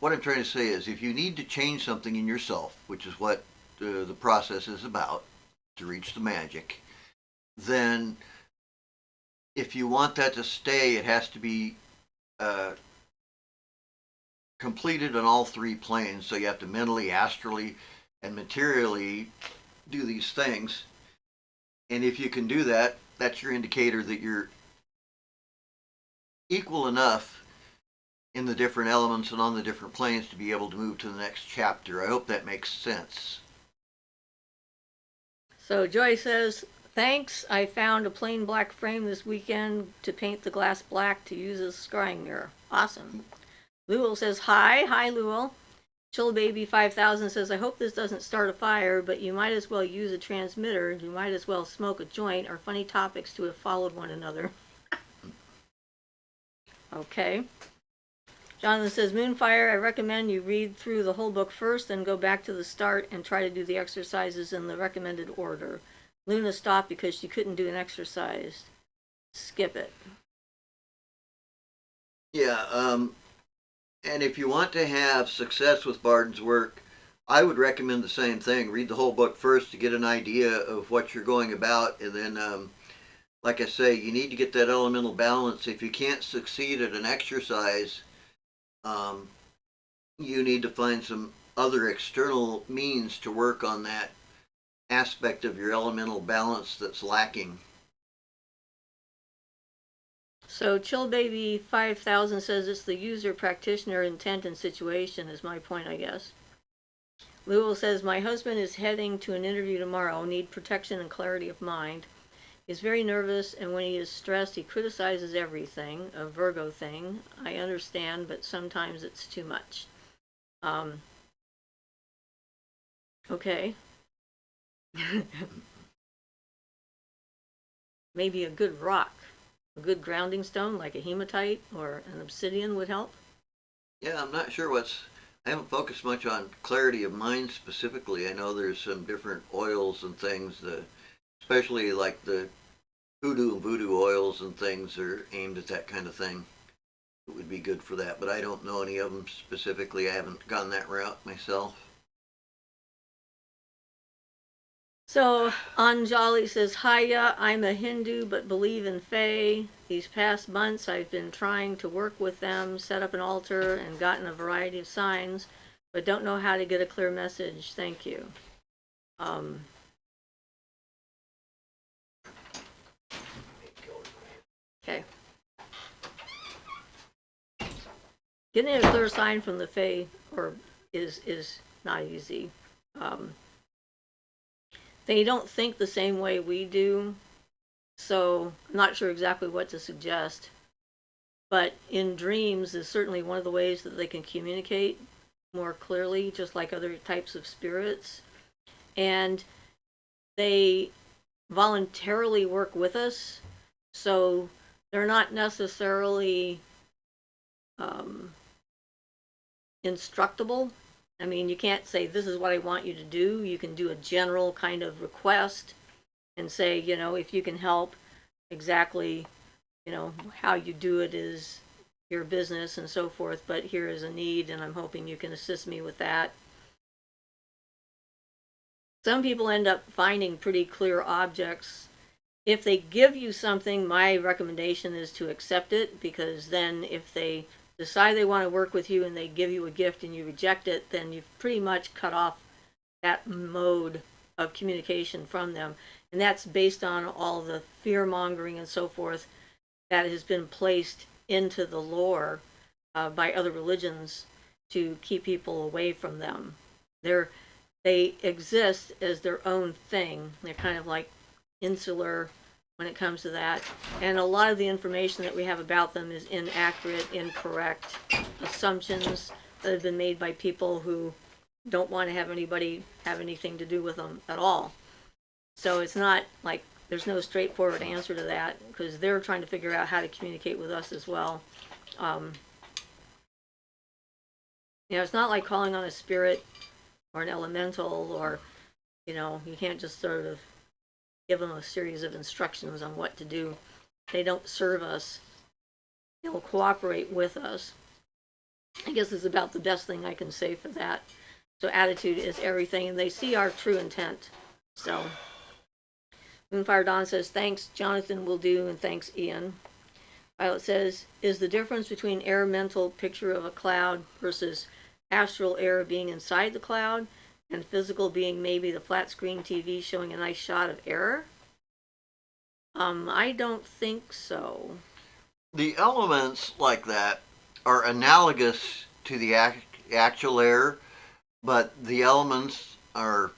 what I'm trying to say is, if you need to change something in yourself, which is what the process is about, to reach the magic, then if you want that to stay, it has to be completed on all 3 planes. So you have to mentally, astrally, and materially do these things. And if you can do that, that's your indicator that you're equal enough in the different elements and on the different planes to be able to move to the next chapter. I hope that makes sense. So Joy says, thanks. I found a plain black frame this weekend to paint the glass black to use as a scrying mirror. Awesome. Lewell says, hi. Hi, Lewell. Chill Baby 5000 says, I hope this doesn't start a fire, but you might as well use a transmitter. You might as well smoke a joint, or funny topics to have followed one another. Okay. Jonathan says, Moonfire, I recommend you read through the whole book first, then go back to the start and try to do the exercises in the recommended order. Luna stopped because she couldn't do an exercise. Skip it. Yeah, and if you want to have success with Barden's work, I would recommend the same thing. Read the whole book first to get an idea of what you're going about, and then, like I say, you need to get that elemental balance. If you can't succeed at an exercise, you need to find some other external means to work on that aspect of your elemental balance that's lacking. So Chill Baby 5000 says it's the user, practitioner, intent, and situation is my point, I guess. Lewell says, my husband is heading to an interview tomorrow, need protection and clarity of mind. He's very nervous, and when he is stressed, he criticizes everything, a Virgo thing. I understand, but sometimes it's too much. Okay. Maybe a good rock, a good grounding stone like a hematite or an obsidian would help. Yeah, I'm not sure I haven't focused much on clarity of mind specifically. I know there's some different oils and things, especially like the hoodoo and voodoo oils and things are aimed at that kind of thing. It would be good for that, but I don't know any of them specifically. I haven't gone that route myself. So Anjali says, Hiya, I'm a Hindu but believe in Fae. These past months I've been trying to work with them, set up an altar, and gotten a variety of signs, but don't know how to get a clear message. Thank you. Okay. Getting a clear sign from the Fae is not easy. They don't think the same way we do, so I'm not sure exactly what to suggest. But in dreams is certainly one of the ways that they can communicate more clearly, just like other types of spirits. And they voluntarily work with us, so they're not necessarily instructable. I mean, you can't say, this is what I want you to do. You can do a general kind of request and say, if you can help, exactly, how you do it is your business and so forth, but here is a need and I'm hoping you can assist me with that. Some people end up finding pretty clear objects. If they give you something, my recommendation is to accept it, because then if they decide they want to work with you and they give you a gift and you reject it, then you've pretty much cut off that mode of communication from them. And that's based on all the fear mongering and so forth that has been placed into the lore by other religions to keep people away from them. They exist as their own thing. They're kind of like insular when it comes to that, and a lot of the information that we have about them is inaccurate, incorrect assumptions that have been made by people who don't want to have anybody have anything to do with them at all. So it's not like there's no straightforward answer to that, because they're trying to figure out how to communicate with us as well. It's not like calling on a spirit or an elemental, or you can't just sort of give them a series of instructions on what to do. They don't serve us. They'll cooperate with us. I guess it's about the best thing I can say for that. So attitude is everything, and they see our true intent. So Moonfire Dawn says, thanks, Jonathan will do, and thanks, Ian. Violet says, is the difference between air mental picture of a cloud versus astral air being inside the cloud, and physical being maybe the flat screen TV showing a nice shot of air? I don't think so. The elements like that are analogous to the actual air, but the elements are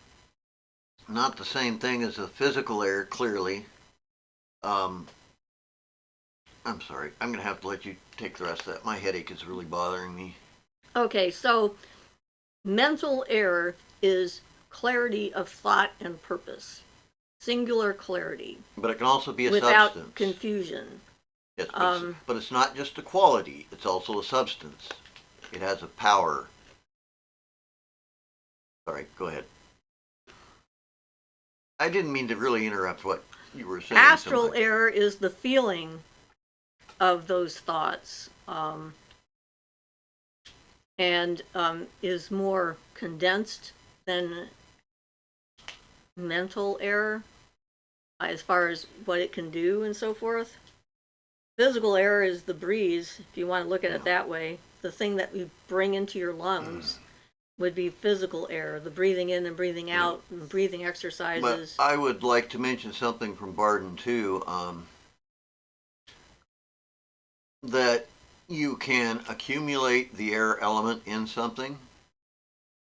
not the same thing as the physical air, clearly. I'm sorry. I'm going to have to let you take the rest of that. My headache is really bothering me. Okay, so Mental error is clarity of thought and purpose, singular clarity, But it can also be a without substance. confusion. Yes, but it's not just a quality, it's also a substance. It has a power. Sorry, go ahead. I didn't mean to really interrupt what you were saying. Astral error is the feeling of those thoughts, and is more condensed than mental error as far as what it can do and so forth. Physical error is the breeze, if you want to look at it that way. The thing that you bring into your lungs would be physical error, the breathing in and breathing out, and breathing exercises. But I would like to mention something from Barden too, that you can accumulate the air element in something,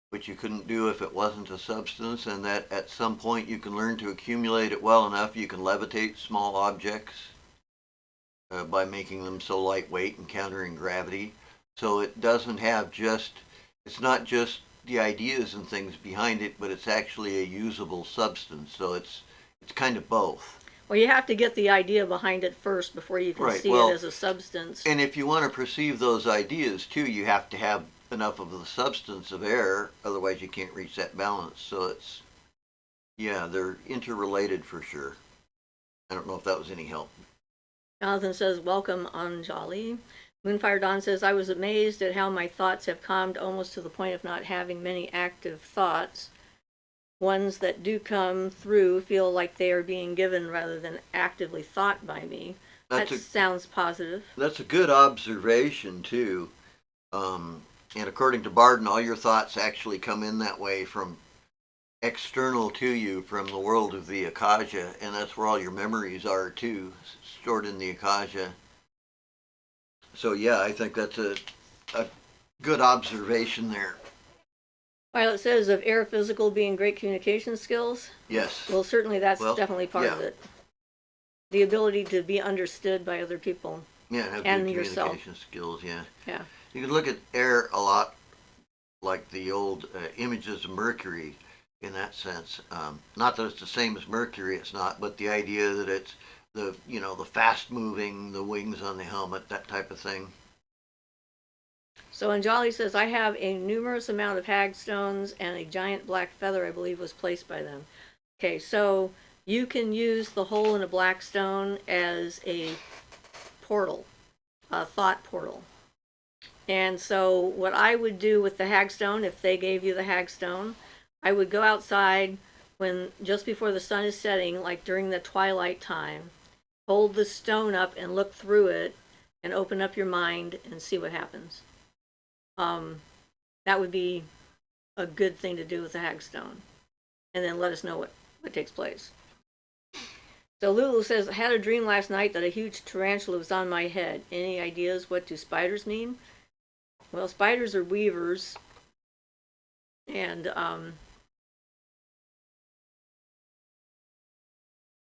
which you couldn't do if it wasn't a substance, and that at some point you can learn to accumulate it well enough you can levitate small objects by making them so lightweight and countering gravity. So it doesn't have it's not just the ideas and things behind it, but it's actually a usable substance. So it's kind of both. Well, you have to get the idea behind it first before you can see it as a substance. And if you want to perceive those ideas too, you have to have enough of the substance of air, otherwise you can't reach that balance. So they're interrelated for sure. I don't know if that was any help. Jonathan says, welcome, Anjali. Moonfire Dawn says, I was amazed at how my thoughts have calmed almost to the point of not having many active thoughts. Ones that do come through feel like they are being given rather than actively thought by me. That sounds positive. That's a good observation too. And according to Barden, all your thoughts actually come in that way from external to you, from the world of the Akasha, and that's where all your memories are too, stored in the Akasha. So yeah, I think that's a good observation there. Violet says of air physical being great communication skills. Yes. Well, certainly that's definitely part of it. The ability to be understood by other people. Yeah, have and good yourself. Communication skills. Yeah. Yeah. You can look at air a lot like the old images of Mercury in that sense. Not that it's the same as Mercury, it's not, but the idea that it's the fast moving, the wings on the helmet, that type of thing. So Anjali says, I have a numerous amount of hagstones and a giant black feather I believe was placed by them. Okay, so you can use the hole in a black stone as a portal, a thought portal. And so what I would do with the hagstone, if they gave you the hagstone, I would go outside just before the sun is setting, like during the twilight time, hold the stone up and look through it and open up your mind and see what happens. That would be a good thing to do with the hagstone. And then let us know what takes place. So Lulu says, I had a dream last night that a huge tarantula was on my head. Any ideas what do spiders mean? Well, spiders are weavers. And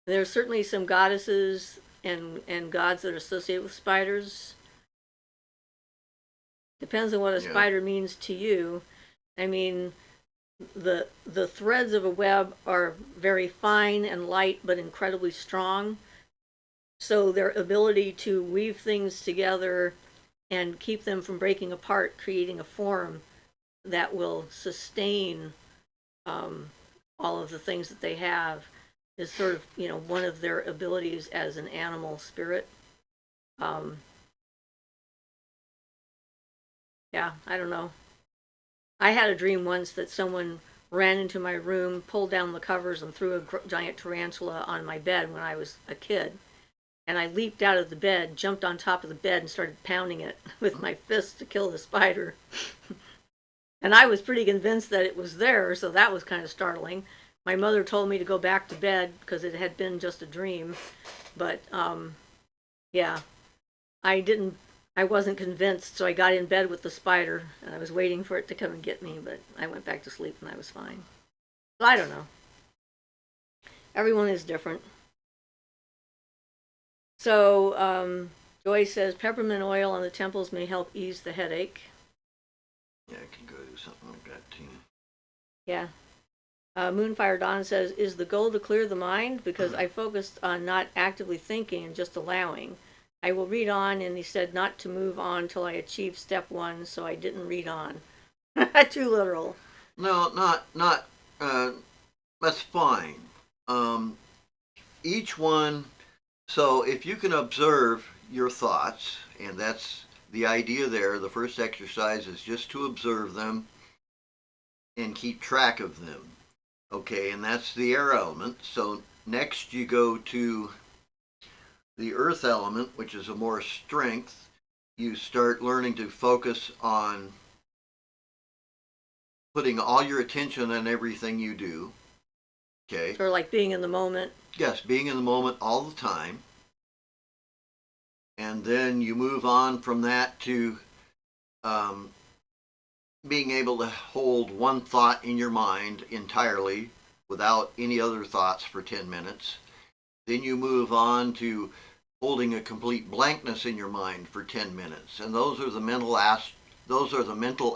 there's certainly some goddesses and gods that are associated with spiders. Depends on what a spider means to you. I mean, the threads of a web are very fine and light, but incredibly strong. So their ability to weave things together and keep them from breaking apart, creating a form that will sustain all of the things that they have, is sort of, one of their abilities as an animal spirit. Yeah, I don't know. I had a dream once that someone ran into my room, pulled down the covers, and threw a giant tarantula on my bed when I was a kid. And I leaped out of the bed, jumped on top of the bed, and started pounding it with my fist to kill the spider. And I was pretty convinced that it was there, so that was kind of startling. My mother told me to go back to bed because it had been just a dream. But, yeah, I wasn't convinced, so I got in bed with the spider, and I was waiting for it to come and get me, but I went back to sleep and I was fine. So I don't know. Everyone is different. So, Joy says peppermint oil on the temples may help ease the headache. Yeah, I can go do something like that too. Yeah. Moonfire Dawn says, is the goal to clear the mind? Because I focused on not actively thinking and just allowing. I will read on, and he said not to move on till I achieved step one, so I didn't read on. Too literal. No, not. That's fine. Um, each one. So if you can observe your thoughts, and that's the idea there. The first exercise is just to observe them and keep track of them. Okay, and that's the air element. So next you go to the earth element, which is a more strength. You start learning to focus on putting all your attention on everything you do. Okay. Sort of like being in the moment. Yes, being in the moment all the time. And then you move on from that to um, being able to hold one thought in your mind entirely without any other thoughts for 10 minutes. Then you move on to holding a complete blankness in your mind for 10 minutes. And those are the mental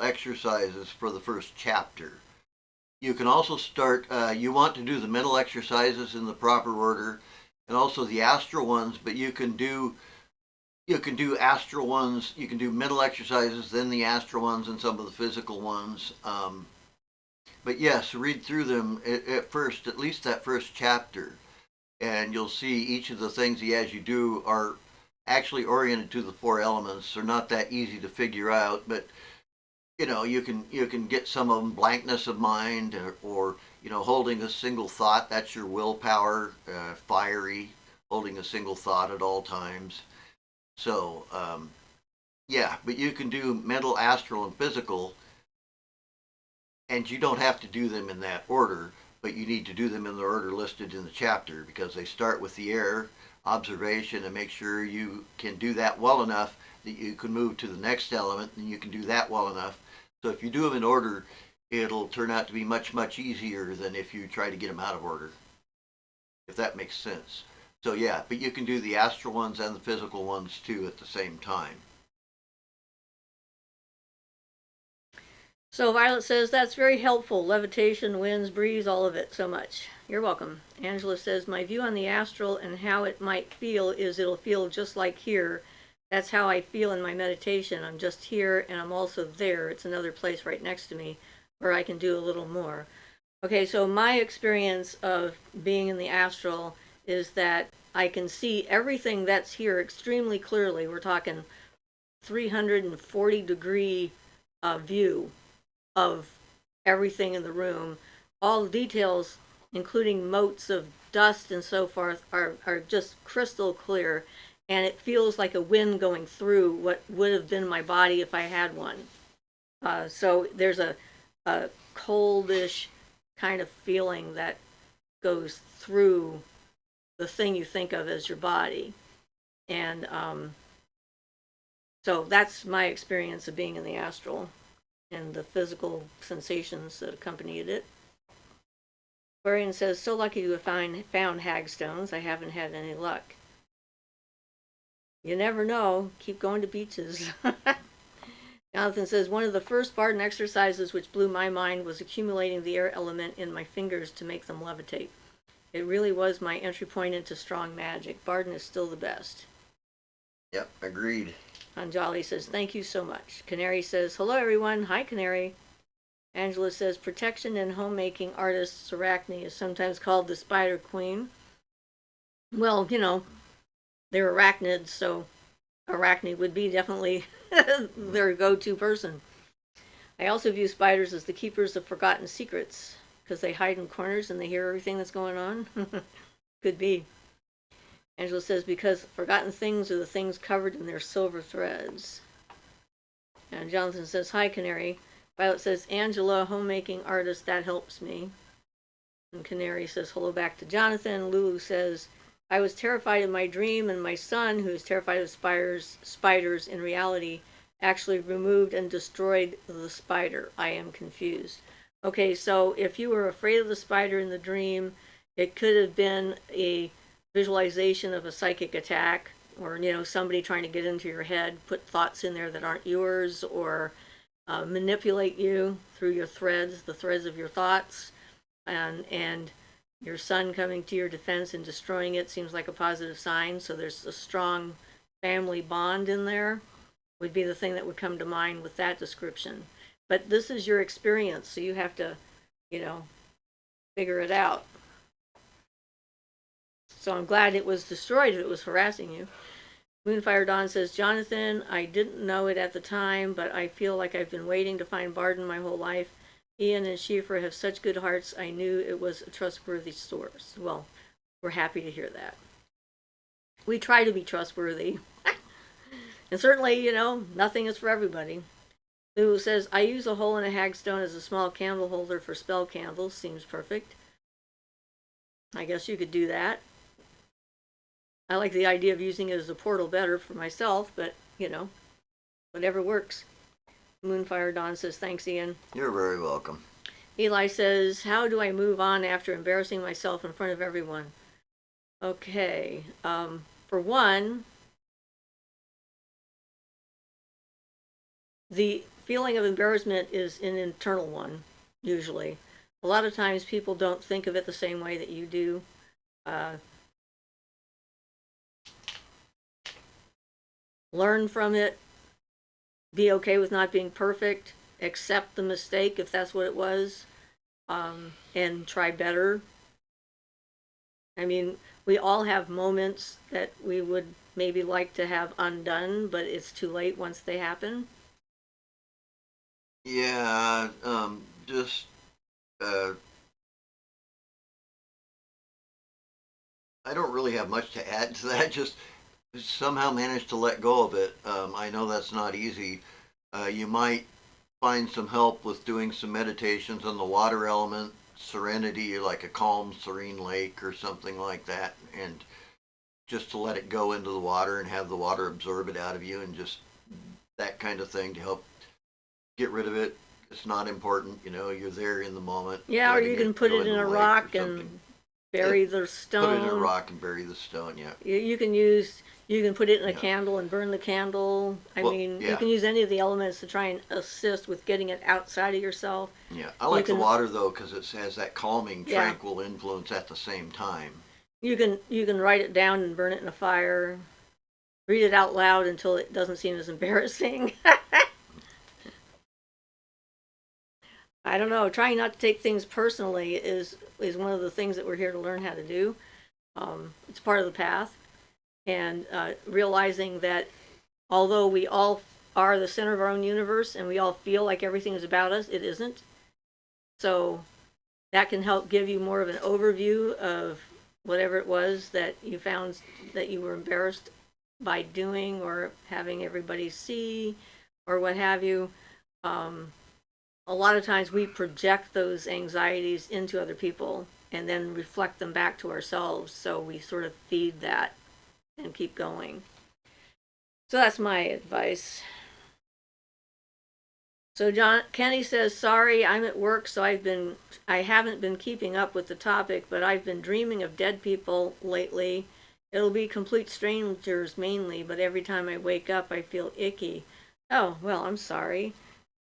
exercises for the first chapter. You can also start, you want to do the mental exercises in the proper order and also the astral ones, but you can do astral ones, you can do mental exercises, then the astral ones and some of the physical ones. But yes, read through them at first, at least that first chapter, and you'll see each of the things he has you do are actually oriented to the four elements. They're not that easy to figure out, but you can get some of them blankness of mind, or holding a single thought. That's your willpower, fiery, holding a single thought at all times. So yeah, but you can do mental, astral, and physical, and you don't have to do them in that order, but you need to do them in the order listed in the chapter because they start with the air observation and make sure you can do that well enough that you can move to the next element and you can do that well enough. So if you do them in order, it'll turn out to be much, much easier than if you try to get them out of order, if that makes sense. So yeah, but you can do the astral ones and the physical ones too at the same time. So Violet says, that's very helpful. Levitation, winds, breeze, all of it. So much. You're welcome. Angela says, my view on the astral and how it might feel is it'll feel just like here. That's how I feel in my meditation. I'm just here and I'm also there. It's another place right next to me where I can do a little more. Okay, so my experience of being in the astral is that I can see everything that's here extremely clearly. We're talking 340-degree view of everything in the room. All the details, including motes of dust and so forth, are just crystal clear. And it feels like a wind going through what would have been my body if I had one. So there's a coldish kind of feeling that goes through the thing you think of as your body. And so that's my experience of being in the astral and the physical sensations that accompanied it. Aquarian says, so lucky to have found hagstones. I haven't had any luck. You never know. Keep going to beaches. Jonathan says, one of the first Barden exercises which blew my mind was accumulating the air element in my fingers to make them levitate. It really was my entry point into strong magic. Barden is still the best. Yep, agreed. Anjali says, thank you so much. Canary says, hello everyone. Hi, Canary. Angela says, protection and homemaking artist Arachne is sometimes called the Spider Queen. Well, they're arachnids, so Arachne would be definitely their go-to person. I also view spiders as the keepers of forgotten secrets because they hide in corners and they hear everything that's going on. Could be. Angela says, because forgotten things are the things covered in their silver threads. And Jonathan says, hi, Canary. Violet says, Angela, homemaking artist, that helps me. And Canary says, hello back to Jonathan. Lulu says, I was terrified in my dream, and my son, who is terrified of spiders in reality, actually removed and destroyed the spider. I am confused. Okay, so if you were afraid of the spider in the dream, it could have been a visualization of a psychic attack, or somebody trying to get into your head, put thoughts in there that aren't yours, or manipulate you through your threads, the threads of your thoughts, and your son coming to your defense and destroying it seems like a positive sign. So there's a strong family bond in there, would be the thing that would come to mind with that description. But this is your experience, so you have to, figure it out. So I'm glad it was destroyed if it was harassing you. Moonfire Dawn says, Jonathan, I didn't know it at the time, but I feel like I've been waiting to find Barden my whole life. Ian and Siofra have such good hearts. I knew it was a trustworthy source. Well, we're happy to hear that. We try to be trustworthy. And certainly, nothing is for everybody. Lulu says, I use a hole in a hagstone as a small candle holder for spell candles. Seems perfect. I guess you could do that. I like the idea of using it as a portal better for myself, but, whatever works. Moonfire Dawn says, thanks, Ian. You're very welcome. Eli says, how do I move on after embarrassing myself in front of everyone? Okay. For one, the feeling of embarrassment is an internal one, usually. A lot of times people don't think of it the same way that you do. Learn from it. Be okay with not being perfect. Accept the mistake if that's what it was. And try better. I mean, we all have moments that we would maybe like to have undone, but it's too late once they happen. Yeah, I don't really have much to add to that. Just somehow manage to let go of it. I know that's not easy. You might find some help with doing some meditations on the water element, serenity, like a calm, serene lake or something like that, and just to let it go into the water and have the water absorb it out of you, and just that kind of thing to help get rid of it. It's not important, you're there in the moment. Yeah, or you can put it in a rock and bury the stone. Put it in a rock and bury the stone, yeah. You can put it in a candle and burn the candle. You can use any of the elements to try and assist with getting it outside of yourself. Yeah, I like the water though because it has that calming, tranquil influence at the same time. You can write it down and burn it in a fire. Read it out loud until it doesn't seem as embarrassing. I don't know. Trying not to take things personally is one of the things that we're here to learn how to do. It's part of the path. And realizing that although we all are the center of our own universe and we all feel like everything is about us, it isn't. So that can help give you more of an overview of whatever it was that you found that you were embarrassed by doing or having everybody see or what have you. A lot of times we project those anxieties into other people and then reflect them back to ourselves. So we sort of feed that and keep going. So that's my advice. So Kenny says, sorry, I'm at work, so I haven't been keeping up with the topic, but I've been dreaming of dead people lately. It'll be complete strangers mainly, but every time I wake up, I feel icky. Oh, well, I'm sorry.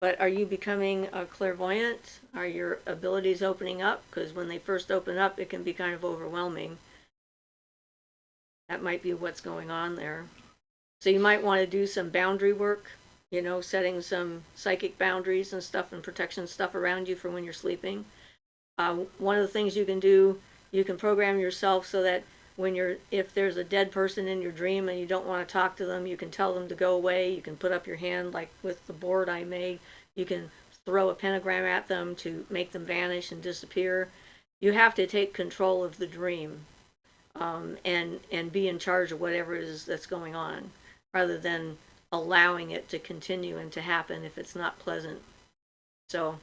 But are you becoming a clairvoyant? Are your abilities opening up? Because when they first open up, it can be kind of overwhelming. That might be what's going on there. So you might want to do some boundary work, setting some psychic boundaries and stuff and protection stuff around you for when you're sleeping. One of the things you can do, you can program yourself so that if there's a dead person in your dream and you don't want to talk to them, you can tell them to go away. You can put up your hand like with the board I made. You can throw a pentagram at them to make them vanish and disappear. You have to take control of the dream and be in charge of whatever it is that's going on, rather than allowing it to continue and to happen if it's not pleasant. So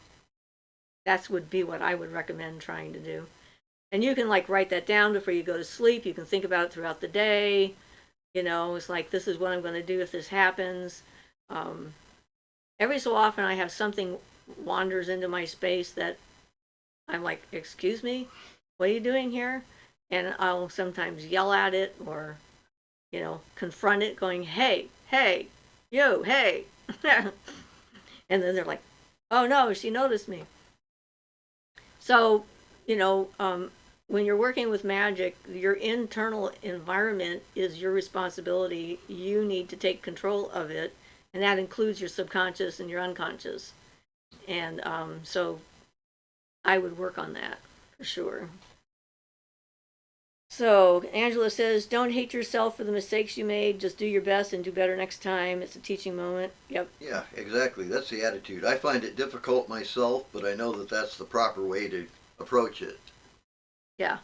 that would be what I would recommend trying to do. And you can write that down before you go to sleep. You can think about it throughout the day. It's like, this is what I'm going to do if this happens. Every so often I have something wanders into my space that I'm like, excuse me, what are you doing here? And I'll sometimes yell at it or, confront it going, hey, you, hey. And then they're like, oh no, she noticed me. So, you know, when you're working with magic, your internal environment is your responsibility. You need to take control of it, and that includes your subconscious and your unconscious. And so I would work on that for sure. So Angela says, don't hate yourself for the mistakes you made. Just do your best and do better next time. It's a teaching moment. Yep. Yeah, exactly. That's the attitude. I find it difficult myself, but I know that that's the proper way to approach it. Yeah.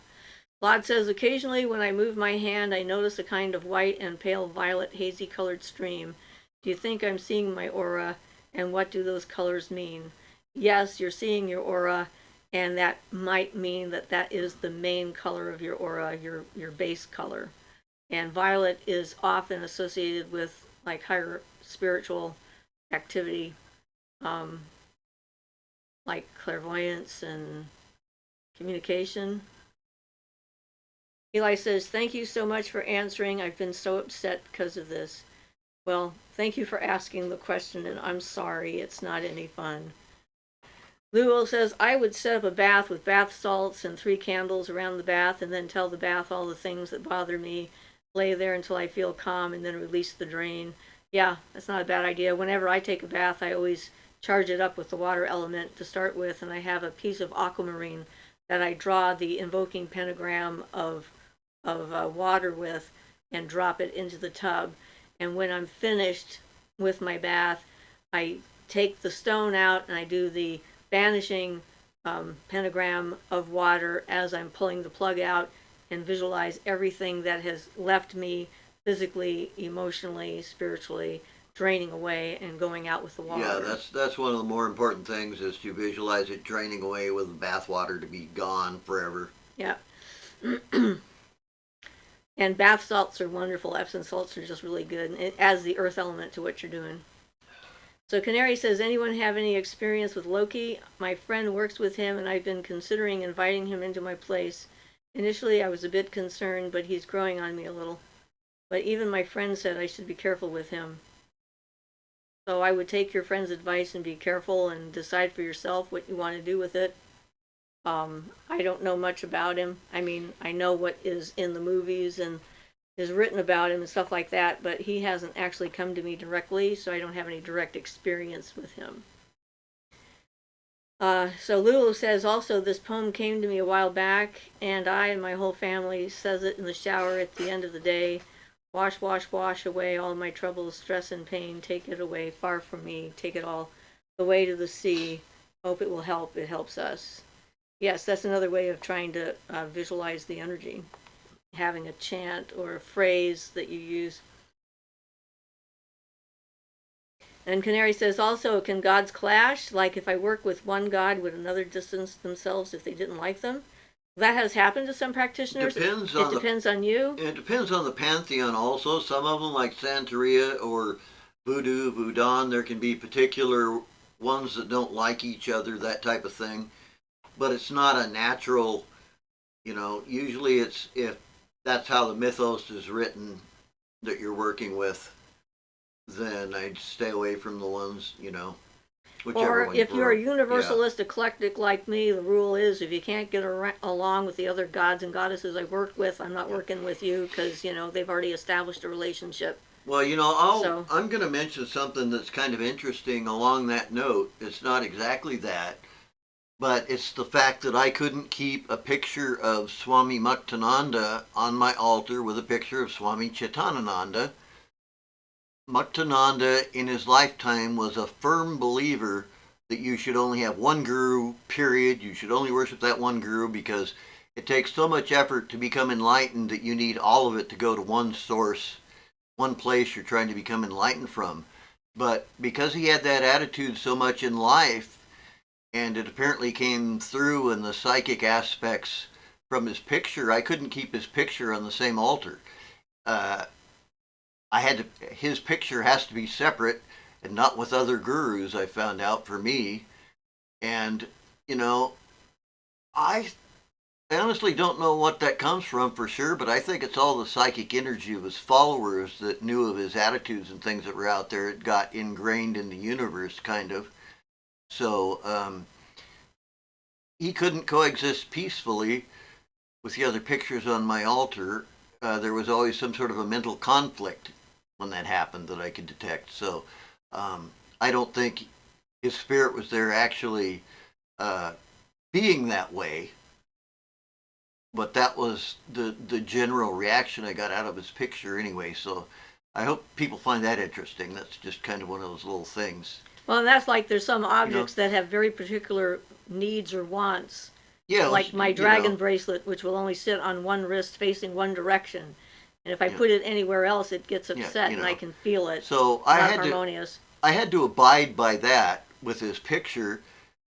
Claude says, occasionally when I move my hand, I notice a kind of white and pale violet hazy colored stream. Do you think I'm seeing my aura? And what do those colors mean? Yes, you're seeing your aura, and that might mean that that is the main color of your aura, your base color. And violet is often associated with like higher spiritual activity, um, like clairvoyance and communication. Eli says, thank you so much for answering. I've been so upset because of this. Well, thank you for asking the question, and I'm sorry. It's not any fun. Luo says, I would set up a bath with bath salts and 3 candles around the bath and then tell the bath all the things that bother me, lay there until I feel calm, and then release the drain. Yeah, that's not a bad idea. Whenever I take a bath, I always charge it up with the water element to start with, and I have a piece of aquamarine that I draw the invoking pentagram of water with and drop it into the tub. And when I'm finished with my bath, I take the stone out and I do the banishing pentagram of water as I'm pulling the plug out and visualize everything that has left me physically, emotionally, spiritually, draining away and going out with the water. Yeah, that's one of the more important things is to visualize it draining away with the bath water to be gone forever. Yeah. And bath salts are wonderful. Epsom salts are just really good. It adds the earth element to what you're doing. So Canary says, anyone have any experience with Loki? My friend works with him, and I've been considering inviting him into my place. Initially, I was a bit concerned, but he's growing on me a little. But even my friend said I should be careful with him. So I would take your friend's advice and be careful and decide for yourself what you want to do with it. I don't know much about him. I mean, I know what is in the movies and is written about him and stuff like that, but he hasn't actually come to me directly, so I don't have any direct experience with him. So Lulu says also, this poem came to me a while back, and I and my whole family says it in the shower at the end of the day. Wash, wash, wash away all my troubles, stress, and pain. Take it away, far from me. Take it all the way to the sea. Hope it will help. It helps us. Yes, that's another way of trying to visualize the energy. Having a chant or a phrase that you use. And Canary says also, can gods clash? Like if I work with one god, would another distance themselves if they didn't like them? That has happened to some practitioners. It depends on you. It depends on the pantheon also. Some of them, like Santeria or Voodoo, Voodoo, there can be particular ones that don't like each other, that type of thing. But it's not a natural, usually it's if that's how the mythos is written that you're working with, then I'd stay away from the ones, whichever Or one if you're a yeah. universalist eclectic like me, the rule is if you can't get along with the other gods and goddesses I worked with, I'm not working with you because, they've already established a relationship. Well, I'm going to mention something that's kind of interesting along that note. It's not exactly that, but it's the fact that I couldn't keep a picture of Swami Muktananda on my altar with a picture of Swami Chitanananda. Muktananda in his lifetime was a firm believer that you should only have one guru, period. You should only worship that one guru because it takes so much effort to become enlightened that you need all of it to go to one source, one place you're trying to become enlightened from. But because he had that attitude so much in life, and it apparently came through in the psychic aspects from his picture, I couldn't keep his picture on the same altar. His picture has to be separate and not with other gurus, I found out for me. And, I I honestly don't know what that comes from for sure, but I think it's all the psychic energy of his followers that knew of his attitudes and things that were out there. It got ingrained in the universe, kind of. So he couldn't coexist peacefully with the other pictures on my altar. There was always some sort of a mental conflict when that happened that I could detect. So I don't think his spirit was there actually being that way. But that was the general reaction I got out of his picture anyway. So I hope people find that interesting. That's just kind of one of those little things. Well, and that's like there's some You know? objects that have very particular needs or wants. Yeah, Like my dragon know, bracelet, which will only sit on one wrist facing one direction. And if I Yeah. put it anywhere else, it gets Yeah, upset you and I know. can feel it. So Not harmonious. I had to abide by that with his picture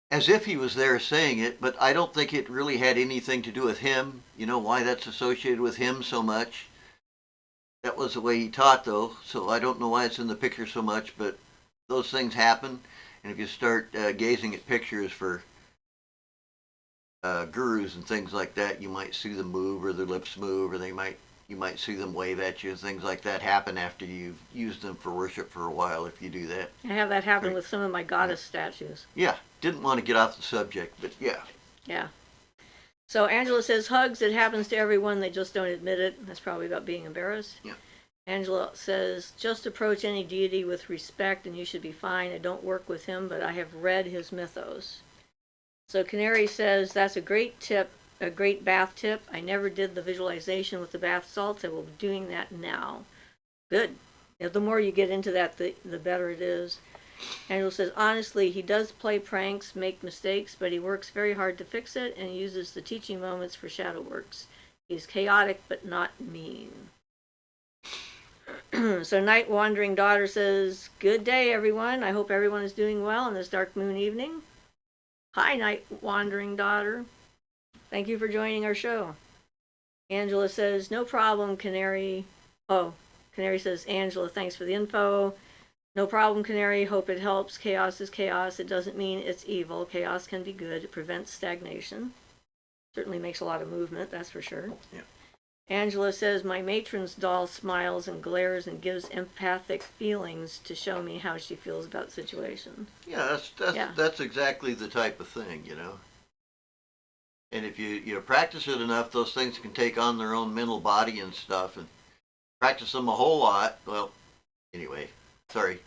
as if he was there saying it, but I don't think it really had anything to do with him. You know why that's associated with him so much? That was the way he taught, though, so I don't know why it's in the picture so much, but those things happen. And if you start gazing at pictures for gurus and things like that, you might see them move or their lips move, or you might see them wave at you. Things like that happen after you've used them for worship for a while. If you do that, I have that happen Right. with some of my goddess statues. Yeah, didn't want to get off the subject, but yeah. Yeah. So Angela says, hugs, it happens to everyone, they just don't admit it. That's probably about being embarrassed. Yeah. Angela says, just approach any deity with respect and you should be fine. I don't work with him, but I have read his mythos. So Canary says, that's a great tip, a great bath tip. I never did the visualization with the bath salts. I will be doing that now. Good. The more you get into that, the better it is. Angela says, honestly, he does play pranks, make mistakes, but he works very hard to fix it and uses the teaching moments for shadow works. He's chaotic, but not mean. So Night Wandering Daughter says, good day, everyone. I hope everyone is doing well on this dark moon evening. Hi, Night Wandering Daughter. Thank you for joining our show. Angela says, no problem, Canary. Oh, Canary says, Angela, thanks for the info. No problem, Canary. Hope it helps. Chaos is chaos. It doesn't mean it's evil. Chaos can be good. It prevents stagnation. Certainly makes a lot of movement, that's for sure. Yeah. Angela says, my matron's doll smiles and glares and gives empathic feelings to show me how she feels about the situation. Yeah, that's exactly the type of thing, you know. And if you practice it enough, those things can take on their own mental body and stuff, and practice them a whole lot. Well, anyway, sorry.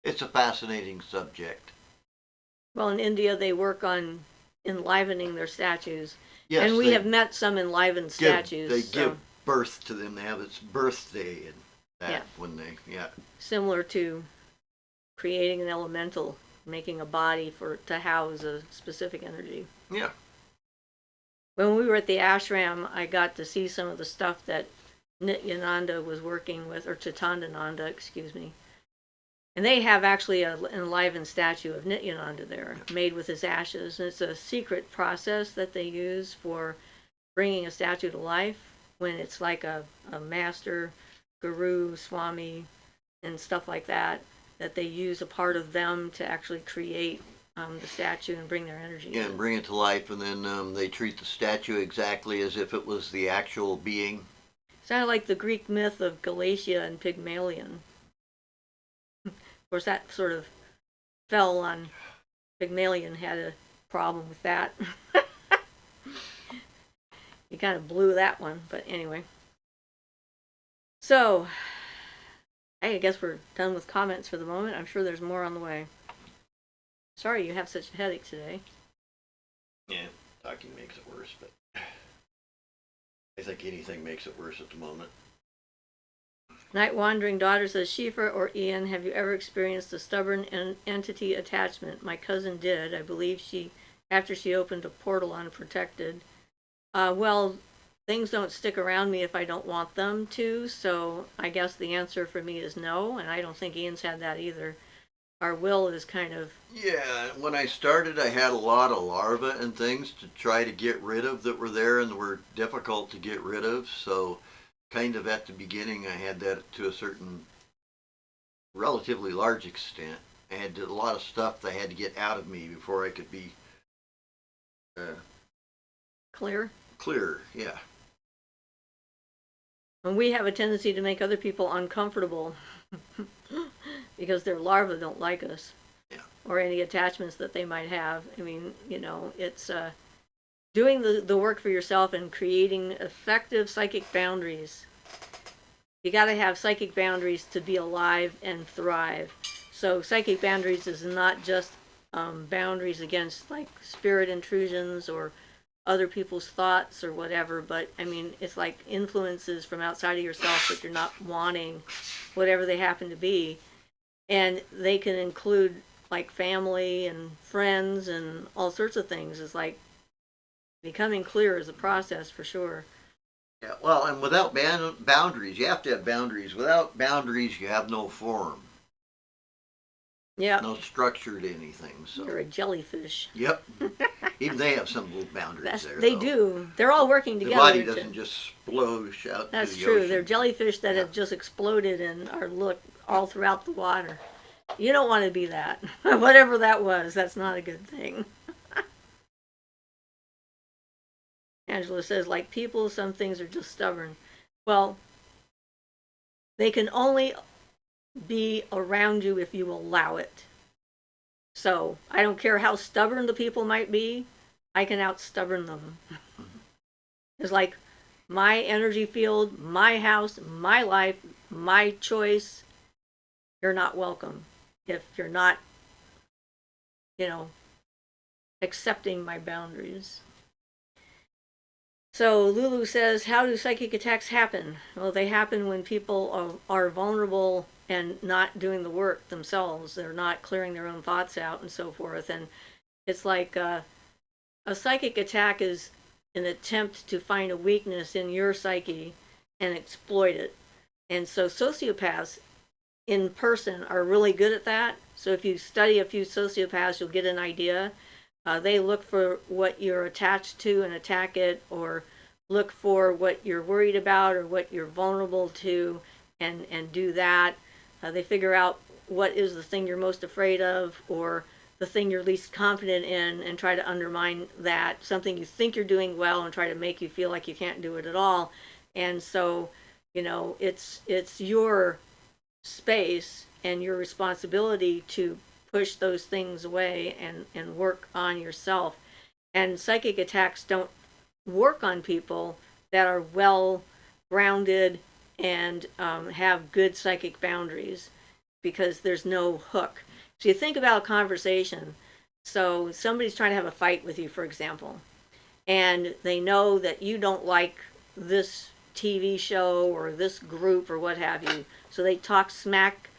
It's a fascinating subject. Well, in India, they work on enlivening their statues. Yes, and we have met some enlivened statues. They give birth to them. They have its birthday and that when they, Similar to creating an elemental, making a body to house a specific energy. Yeah. When we were at the ashram, I got to see some of the stuff that Nityananda was working with, or Chitandananda, excuse me. And they have actually an enlivened statue of Nityananda there, made with his ashes. And it's a secret process that they use for bringing a statue to life, when it's like a master, guru, swami, and stuff like that, that they use a part of them to actually create the statue and bring their energy in. And bring it to life, and then they treat the statue exactly as if it was the actual being. Sounded like the Greek myth of Galatia and Pygmalion. Of course, that sort of fell on Pygmalion, had a problem with that. He kind of blew that one, but anyway. So, I guess we're done with comments for the moment. I'm sure there's more on the way. Sorry you have such a headache today. Yeah, talking makes it worse, but I think anything makes it worse at the moment. Night Wandering Daughter says, Siofra or Ian, have you ever experienced a stubborn entity attachment? My cousin did. I believe after she opened a portal unprotected. Well, things don't stick around me if I don't want them to, so I guess the answer for me is no, and I don't think Ian's had that either. Our will is kind of... Yeah, when I started, I had a lot of larvae and things to try to get rid of that were there and were difficult to get rid of, so kind of at the beginning I had that to a certain relatively large extent. I had a lot of stuff that I had to get out of me before I could be Clear? clearer. Yeah. And we have a tendency to make other people uncomfortable because their larvae don't like us. Yeah. Or any attachments that they might have. I mean, it's doing the work for yourself and creating effective psychic boundaries. You got to have psychic boundaries to be alive and thrive. So psychic boundaries is not just boundaries against like spirit intrusions or other people's thoughts or whatever, but I mean, it's like influences from outside of yourself that you're not wanting, whatever they happen to be. And they can include like family and friends and all sorts of things. It's like becoming clear is a process for sure. Yeah. Well, and without boundaries, you have to have boundaries. Without boundaries, you have no form, Yeah, no structure to anything. So. you're a jellyfish. Yep. Even they have some little boundaries there. They though. do. They're all working The together. body doesn't just splosh out That's to the true. ocean. They're jellyfish that Yeah. have just exploded and are all throughout the water. You don't want to be that. Whatever that was, that's not a good thing. Angela says, like people, some things are just stubborn. Well, they can only be around you if you allow it. So I don't care how stubborn the people might be, I can out-stubborn them. It's like my energy field, my house, my life, my choice. You're not welcome if you're not, accepting my boundaries. So Lulu says, how do psychic attacks happen? Well, they happen when people are vulnerable and not doing the work themselves. They're not clearing their own thoughts out and so forth. And it's like a psychic attack is an attempt to find a weakness in your psyche and exploit it. And so sociopaths in person are really good at that. So if you study a few sociopaths, you'll get an idea. They look for what you're attached to and attack it, or look for what you're worried about or what you're vulnerable to and do that. They figure out what is the thing you're most afraid of or the thing you're least confident in and try to undermine that, something you think you're doing well and try to make you feel like you can't do it at all. And so, it's your space and your responsibility to push those things away and work on yourself. And psychic attacks don't work on people that are well grounded and have good psychic boundaries because there's no hook. So you think about a conversation. So somebody's trying to have a fight with you, for example, and they know that you don't like this TV show or this group or what have you. So they talk smack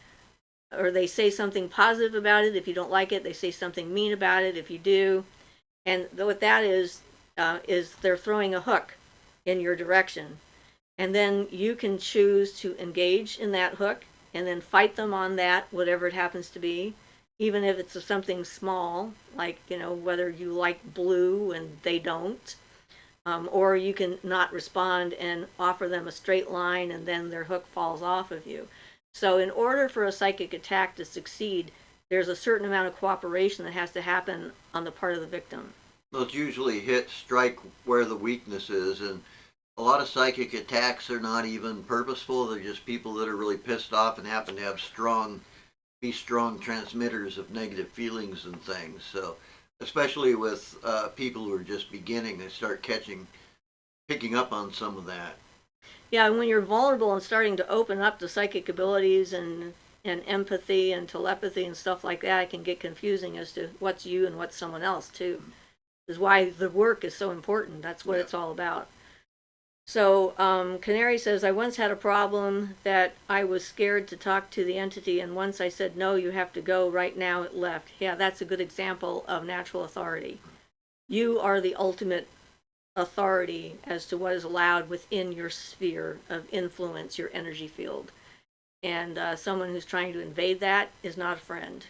or they say something positive about it if you don't like it. They say something mean about it if you do. And what that is they're throwing a hook in your direction. And then you can choose to engage in that hook and then fight them on that, whatever it happens to be, even if it's something small, like, whether you like blue and they don't. Or you can not respond and offer them a straight line and then their hook falls off of you. So in order for a psychic attack to succeed, there's a certain amount of cooperation that has to happen on the part of the victim. Those usually strike where the weakness is, and a lot of psychic attacks are not even purposeful. They're just people that are really pissed off and happen to have strong transmitters of negative feelings and things. So especially with people who are just beginning, they start picking up on some of that. Yeah, and when you're vulnerable and starting to open up to psychic abilities and empathy and telepathy and stuff like that, it can get confusing as to what's you and what's someone else too. This is why the work is so important. That's what it's all about. So Canary says, I once had a problem that I was scared to talk to the entity, and once I said, no, you have to go right now, it left. Yeah, that's a good example of natural authority. You are the ultimate authority as to what is allowed within your sphere of influence, your energy field. And someone who's trying to invade that is not a friend.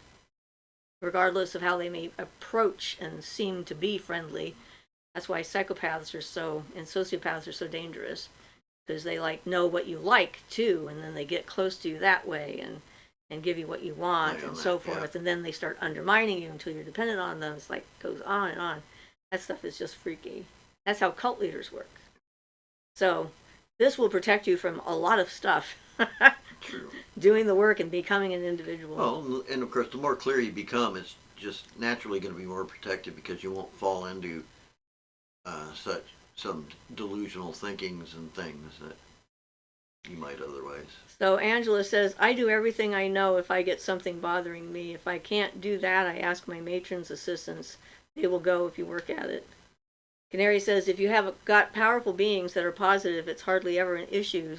Regardless of how they may approach and seem to be friendly. That's why psychopaths are and sociopaths are so dangerous, because they know what you like too, and then they get close to you that way and give you what you want and so forth, and then they start undermining you until you're dependent on them. It's goes on and on. That stuff is just freaky. That's how cult leaders work. So this will protect you from a lot of stuff. True. Doing the work and becoming an individual. Well, and of course, the more clear you become, it's just naturally going to be more protected because you won't fall into such some delusional thinkings and things that you might otherwise. So Angela says, I do everything I know if I get something bothering me. If I can't do that, I ask my matron's assistants. They will go if you work at it. Canary says, if you have got powerful beings that are positive, it's hardly ever an issue.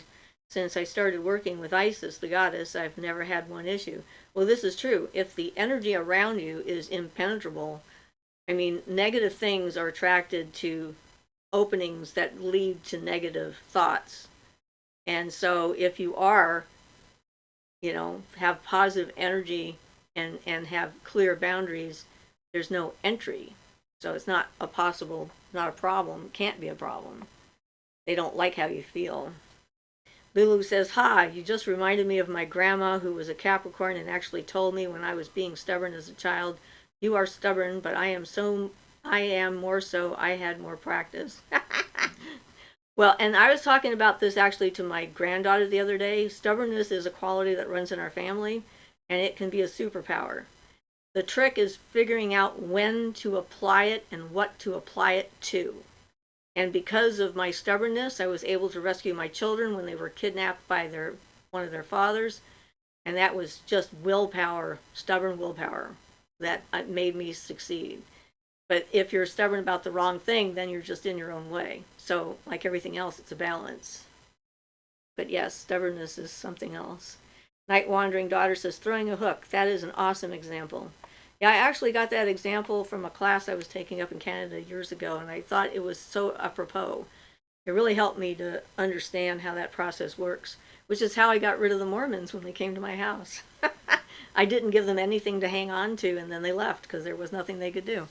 Since I started working with Isis, the goddess, I've never had one issue. Well, this is true. If the energy around you is impenetrable, I mean, negative things are attracted to openings that lead to negative thoughts. And so if you are, have positive energy and have clear boundaries, there's no entry. So it's not a problem, can't be a problem. They don't like how you feel. Lulu says, hi, you just reminded me of my grandma who was a Capricorn and actually told me when I was being stubborn as a child, you are stubborn, but I am more so, I had more practice. Well, and I was talking about this actually to my granddaughter the other day. Stubbornness is a quality that runs in our family, and it can be a superpower. The trick is figuring out when to apply it and what to apply it to. And because of my stubbornness, I was able to rescue my children when they were kidnapped by one of their fathers. And that was just willpower, stubborn willpower, that made me succeed. But if you're stubborn about the wrong thing, then you're just in your own way. So, like everything else, it's a balance. But yes, stubbornness is something else. Night Wandering Daughter says, throwing a hook. That is an awesome example. Yeah, I actually got that example from a class I was taking up in Canada years ago, and I thought it was so apropos. It really helped me to understand how that process works, which is how I got rid of the Mormons when they came to my house. I didn't give them anything to hang on to, and then they left because there was nothing they could do.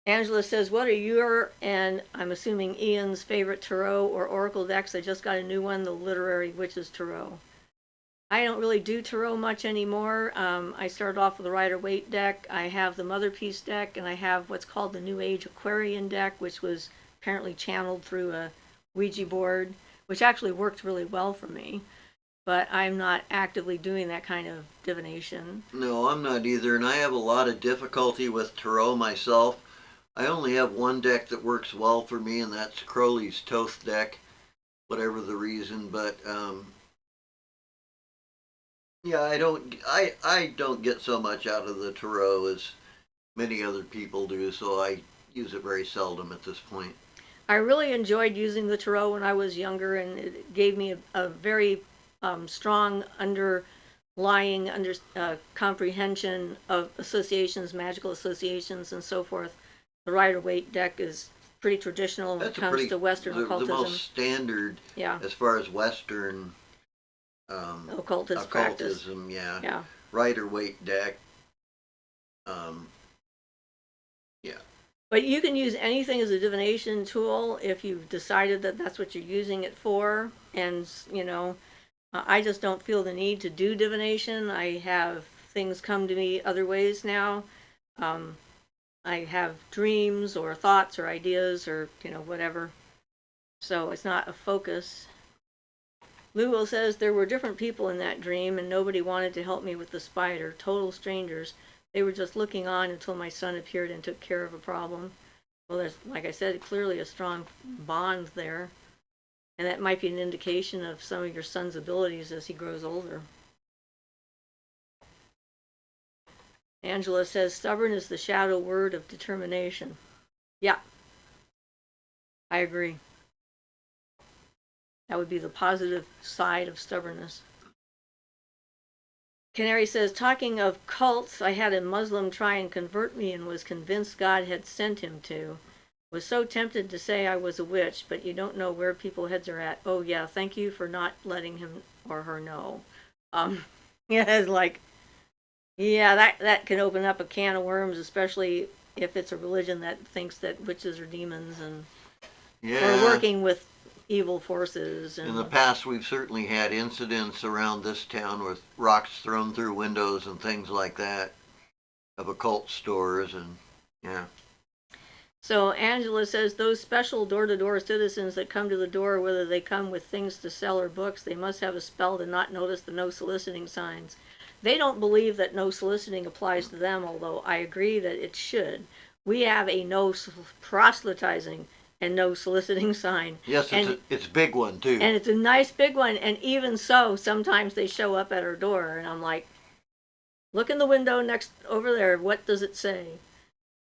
Angela says, what are your, and I'm assuming Ian's, favorite tarot or oracle decks? I just got a new one, the Literary Witches Tarot. I don't really do tarot much anymore. I started off with the Rider-Waite deck. I have the Mother Peace deck, and I have what's called the New Age Aquarian deck, which was apparently channeled through a Ouija board, which actually worked really well for me. But I'm not actively doing that kind of divination. No, I'm not either, and I have a lot of difficulty with tarot myself. I only have one deck that works well for me, and that's Crowley's Thoth deck, whatever the reason. But yeah, I don't get so much out of the tarot as many other people do, so I use it very seldom at this point. I really enjoyed using the tarot when I was younger, and it gave me a very strong underlying comprehension of associations, magical associations, and so forth. The Rider-Waite deck is pretty traditional when it comes to Western occultism. The most standard, yeah, as far as Western occultism practice. Yeah. Rider-Waite deck. Yeah. But you can use anything as a divination tool if you've decided that that's what you're using it for. And, I just don't feel the need to do divination. I have things come to me other ways now. I have dreams or thoughts or ideas or, whatever. So it's not a focus. Luo says, there were different people in that dream and nobody wanted to help me with the spider. Total strangers. They were just looking on until my son appeared and took care of a problem. Well, there's, like I said, clearly a strong bond there. And that might be an indication of some of your son's abilities as he grows older. Angela says, stubborn is the shadow word of determination. Yeah, I agree. That would be the positive side of stubbornness. Canary says, talking of cults, I had a Muslim try and convert me and was convinced God had sent him to. Was so tempted to say I was a witch, but you don't know where people's heads are at. Oh yeah, thank you for not letting him or her know. Yeah, it's like, yeah, that can open up a can of worms, especially if it's a religion that thinks that witches are demons and are working with evil forces. And in the past, we've certainly had incidents around this town with rocks thrown through windows and things like that of occult stores, and yeah. So Angela says those special door-to-door citizens that come to the door, whether they come with things to sell or books, they must have a spell to not notice the no soliciting signs. They don't believe that no soliciting applies to them, although I agree that it should. We have a no proselytizing and no soliciting sign. Yes, it's a big one too. And it's a nice big one, and even so, sometimes they show up at our door, and I'm like, look in the window next over there, what does it say?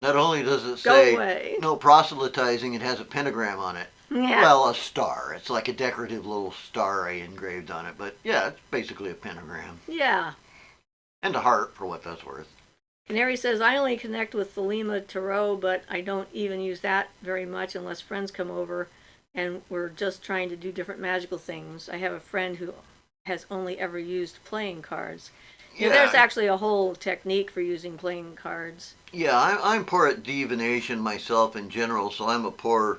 Not only does it Go say away. no proselytizing, it has a pentagram on it. Yeah. Well, a star. It's like a decorative little star I engraved on it, but yeah, it's basically a pentagram. Yeah. And a heart, for what that's worth. Canary says, I only connect with the Lima Tarot, but I don't even use that very much unless friends come over and we're just trying to do different magical things. I have a friend who has only ever used playing cards. Yeah, there's actually a whole technique for using playing cards. Yeah, I'm poor at divination myself in general, so I'm a poor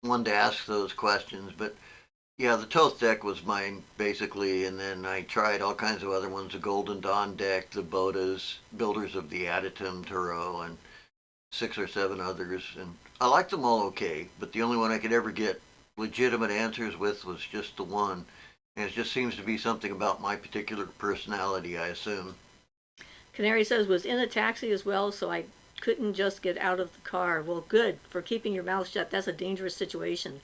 one to ask those questions. But yeah, the Toth deck was mine basically, and then I tried all kinds of other ones: the Golden Dawn deck, the Bodas, Builders of the Adytum Tarot, and 6 or 7 others. And I liked them all okay, but the only one I could ever get legitimate answers with was just the one. And it just seems to be something about my particular personality, I assume. Canary says, was in a taxi as well, so I couldn't just get out of the car. Well, good for keeping your mouth shut. That's a dangerous situation.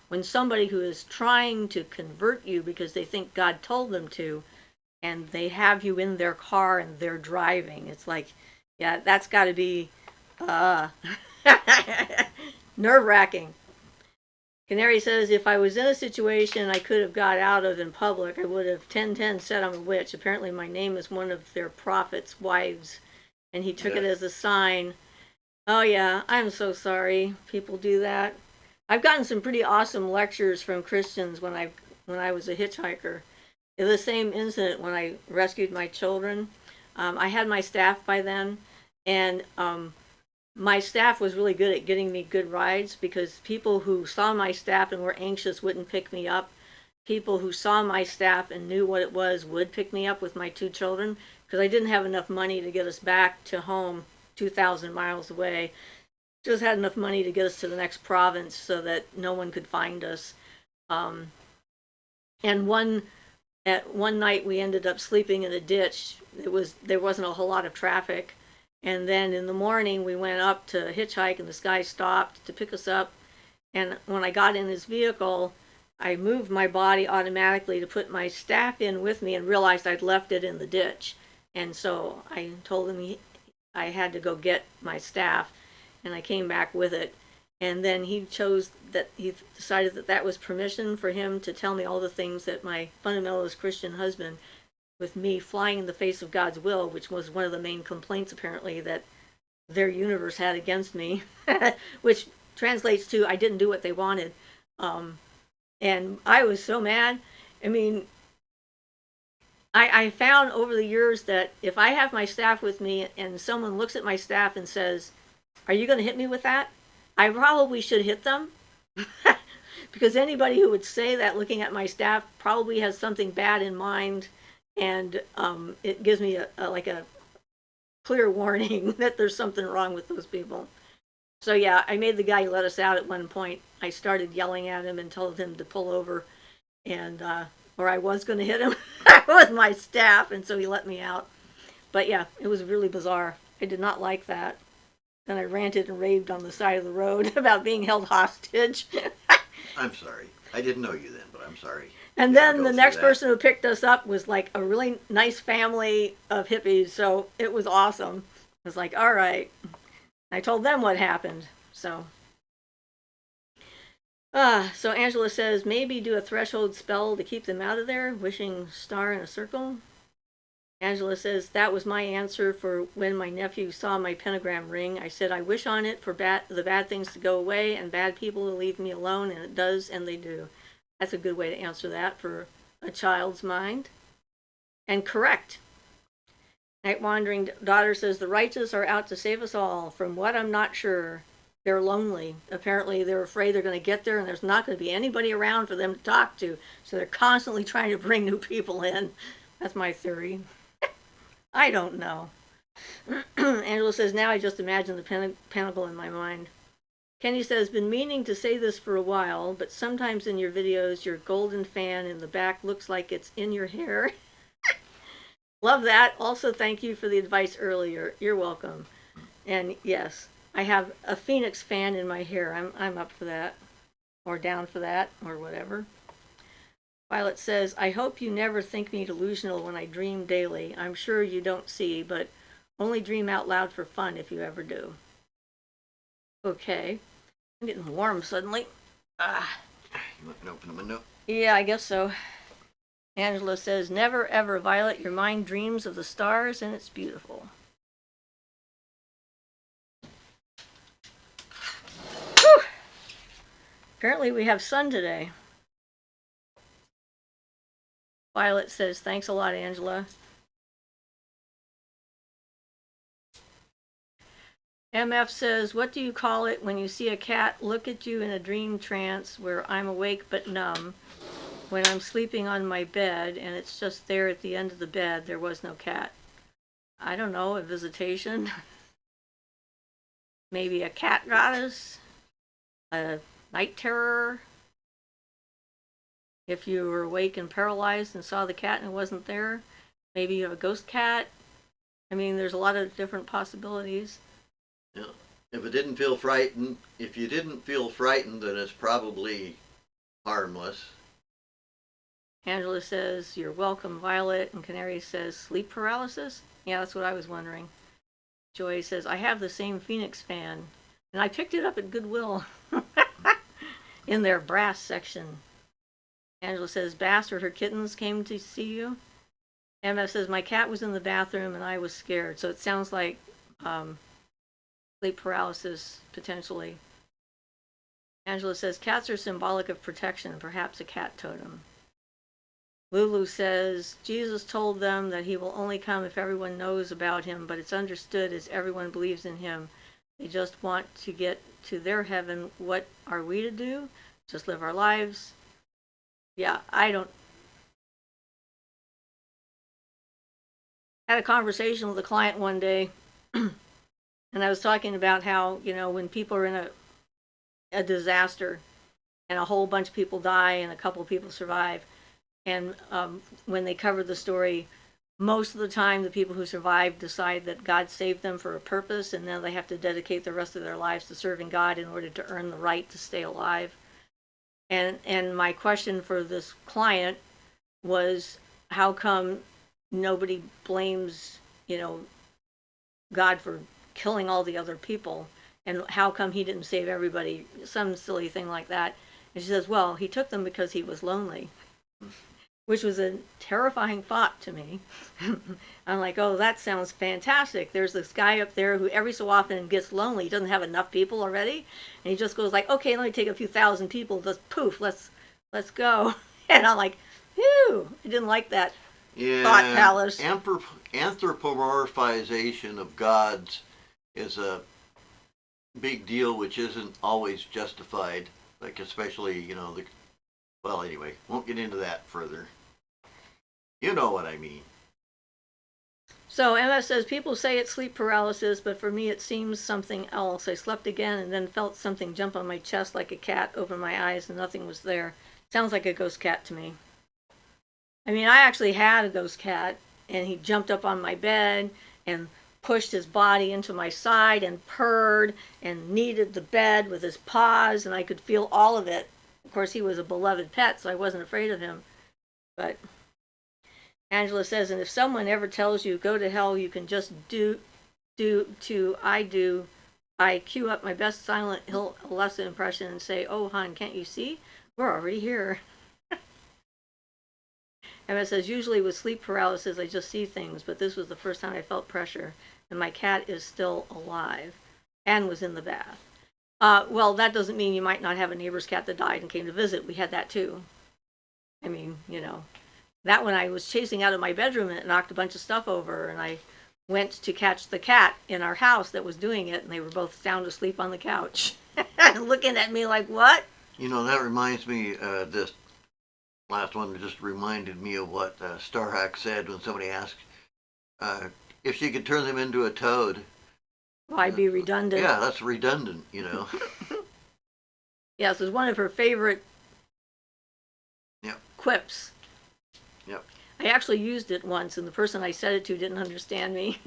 When somebody who is trying to convert you because they think God told them to, and they have you in their car and they're driving, it's like, yeah, that's got to be nerve-wracking. Canary says, if I was in a situation I could have got out of in public, I would have 10-10 said I'm a witch. Apparently my name is one of their prophet's wives, and he took it as a sign. Oh yeah, I'm so sorry people do that. I've gotten some pretty awesome lectures from Christians when I was a hitchhiker. It was the same incident when I rescued my children. I had my staff by then, and my staff was really good at getting me good rides, because people who saw my staff and were anxious wouldn't pick me up. People who saw my staff and knew what it was would pick me up with my 2 children, because I didn't have enough money to get us back to home 2,000 miles away. Just had enough money to get us to the next province so that no one could find us. And one night we ended up sleeping in a ditch. There wasn't a whole lot of traffic. And then in the morning we went up to hitchhike, and this guy stopped to pick us up. And when I got in his vehicle, I moved my body automatically to put my staff in with me and realized I'd left it in the ditch. And so I told him I had to go get my staff, and I came back with it. And then he decided that that was permission for him to tell me all the things that my fundamentalist Christian husband, with me flying in the face of God's will, which was one of the main complaints apparently that their universe had against me, which translates to I didn't do what they wanted. And I was so mad. I mean, I found over the years that if I have my staff with me and someone looks at my staff and says, are you going to hit me with that? I probably should hit them. Because anybody who would say that looking at my staff probably has something bad in mind. And it gives me a clear warning that there's something wrong with those people. So yeah, I made the guy let us out at one point. I started yelling at him and told him to pull over, and or I was going to hit him with my staff, and so he let me out. But yeah, it was really bizarre. I did not like that. Then I ranted and raved on the side of the road about being held hostage. I'm sorry. I didn't know you then, but I'm sorry. And then the next person who picked us up was like a really nice family of hippies, so it was awesome. I was like, all right. I told them what happened, so. So Angela says, maybe do a threshold spell to keep them out of there, wishing star in a circle. Angela says, that was my answer for when my nephew saw my pentagram ring. I said, I wish on it for the bad things to go away and bad people to leave me alone, and it does, and they do. That's a good way to answer that for a child's mind. And correct. Night Wandering Daughter says, the righteous are out to save us all. From what I'm not sure. They're lonely. Apparently they're afraid they're going to get there and there's not going to be anybody around for them to talk to. So they're constantly trying to bring new people in. That's my theory. I don't know. Angela says, now I just imagine the pentacle in my mind. Kenny says, been meaning to say this for a while, but sometimes in your videos, your golden fan in the back looks like it's in your hair. Love that. Also, thank you for the advice earlier. You're welcome. And yes, I have a phoenix fan in my hair. I'm up for that, or down for that, or whatever. Violet says, I hope you never think me delusional when I dream daily. I'm sure you don't see, but only dream out loud for fun if you ever do. Okay. I'm getting warm suddenly. You want to open the window? Yeah, I guess so. Angela says, never ever, Violet. Your mind dreams of the stars and it's beautiful. Whew. Apparently we have sun today. Violet says, thanks a lot, Angela. MF says, what do you call it when you see a cat look at you in a dream trance where I'm awake but numb? When I'm sleeping on my bed and it's just there at the end of the bed, there was no cat. I don't know, a visitation? Maybe a cat goddess? A night terror? If you were awake and paralyzed and saw the cat and it wasn't there, maybe you have a ghost cat. I mean, there's a lot of different possibilities. Yeah. If you didn't feel frightened, then it's probably harmless. Angela says, you're welcome, Violet. And Canary says, sleep paralysis? Yeah, that's what I was wondering. Joy says, I have the same Phoenix fan. And I picked it up at Goodwill in their brass section. Angela says, Bass or her kittens came to see you. MF says, my cat was in the bathroom and I was scared. So it sounds like sleep paralysis, potentially. Angela says, cats are symbolic of protection, perhaps a cat totem. Lulu says, Jesus told them that he will only come if everyone knows about him, but it's understood as everyone believes in him. They just want to get to their heaven. What are we to do? Just live our lives. Yeah, I had a conversation with a client one day, and I was talking about how, when people are in a disaster and a whole bunch of people die and a couple of people survive, and when they cover the story, most of the time the people who survive decide that God saved them for a purpose, and then they have to dedicate the rest of their lives to serving God in order to earn the right to stay alive. And my question for this client was, how come nobody blames, God for killing all the other people? And how come he didn't save everybody? Some silly thing like that. And she says, well, he took them because he was lonely. Which was a terrifying thought to me. I'm like, oh, that sounds fantastic. There's this guy up there who every so often gets lonely. He doesn't have enough people already. And he just goes like, okay, let me take a few thousand people. Just poof, let's go. And I'm like, phew, I didn't like that thought palace. Anthropomorphization of gods is a big deal, which isn't always justified. Like, especially, well, anyway, won't get into that further. You know what I mean. So Emma says, people say it's sleep paralysis, but for me it seems something else. I slept again and then felt something jump on my chest like a cat, opened my eyes and nothing was there. Sounds like a ghost cat to me. I mean, I actually had a ghost cat, and he jumped up on my bed and pushed his body into my side and purred and kneaded the bed with his paws, and I could feel all of it. Of course, he was a beloved pet, so I wasn't afraid of him. But Angela says, and if someone ever tells you, go to hell, you can just I cue up my best Silent Hill Alessa impression and say, oh, hon, can't you see? We're already here. Emma says, usually with sleep paralysis, I just see things, but this was the first time I felt pressure, and my cat is still alive and was in the bath. Well, that doesn't mean you might not have a neighbor's cat that died and came to visit. We had that too. I mean, that one I was chasing out of my bedroom and it knocked a bunch of stuff over, and I went to catch the cat in our house that was doing it, and they were both sound asleep on the couch, looking at me like, what? That reminds me, this last one just reminded me of what Starhawk said when somebody asked, if she could turn them into a toad. Why be redundant? Yeah, that's redundant, you know. Yes, it's one of her favorite Yep. quips. Yep. I actually used it once, and the person I said it to didn't understand me.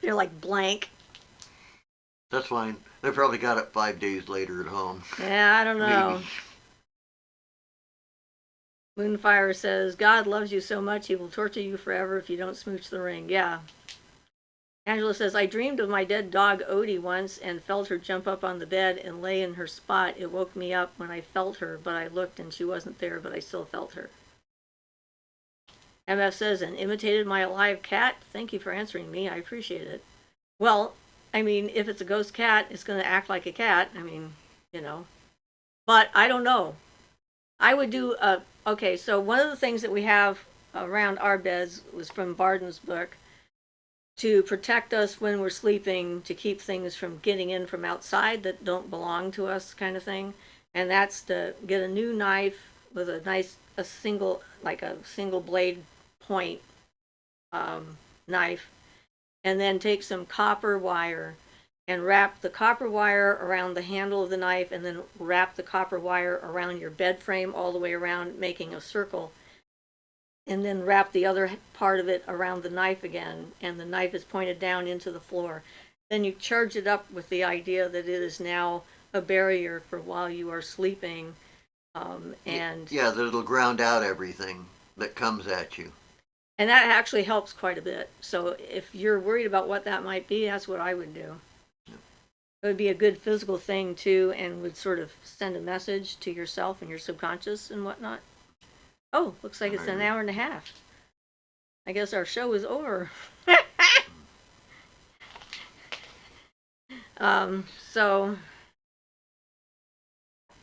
They're like blank. That's fine. They probably got it 5 days later at home. Yeah, I don't know. Maybe. Moonfire says, God loves you so much, he will torture you forever if you don't smooch the ring. Yeah. Angela says, I dreamed of my dead dog Odie once and felt her jump up on the bed and lay in her spot. It woke me up when I felt her, but I looked and she wasn't there, but I still felt her. MF says, and imitated my alive cat? Thank you for answering me. I appreciate it. Well, I mean, if it's a ghost cat, it's going to act like a cat. I mean, you know. But I don't know. I would do okay, so one of the things that we have around our beds was from Barden's book to protect us when we're sleeping, to keep things from getting in from outside that don't belong to us, kind of thing. And that's to get a new knife with a single blade point knife, and then take some copper wire and wrap the copper wire around the handle of the knife, and then wrap the copper wire around your bed frame all the way around, making a circle, and then wrap the other part of it around the knife again, and the knife is pointed down into the floor. Then you charge it up with the idea that it is now a barrier for while you are sleeping, and yeah, that it'll ground out everything that comes at you. And that actually helps quite a bit. So if you're worried about what that might be, that's what I would do. It would be a good physical thing too, and would sort of send a message to yourself and your subconscious and whatnot. Oh, looks like it's an hour and a half. I guess our show is over. So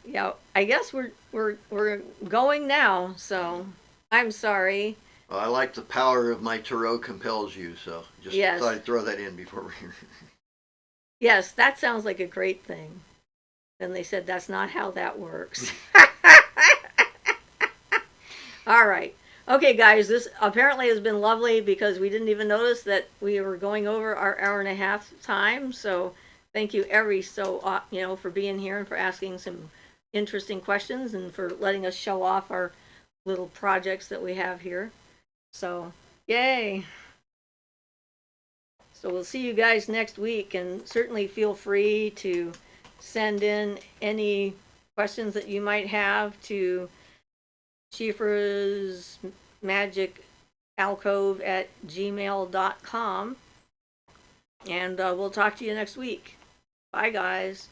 yeah, I guess we're going now. So I'm sorry. Well, I like the power of my tarot compels you, so just Yes. thought I'd throw that in before we're here. Yes, that sounds like a great thing. Then they said that's not how that works. All right. Okay, guys, this apparently has been lovely because we didn't even notice that we were going over our hour and a half time. So thank you for being here and for asking some interesting questions and for letting us show off our little projects that we have here. So, yay. So we'll see you guys next week, and certainly feel free to send in any questions that you might have to Siofra's Magic Alcove at gmail.com, and we'll talk to you next week. Bye, guys.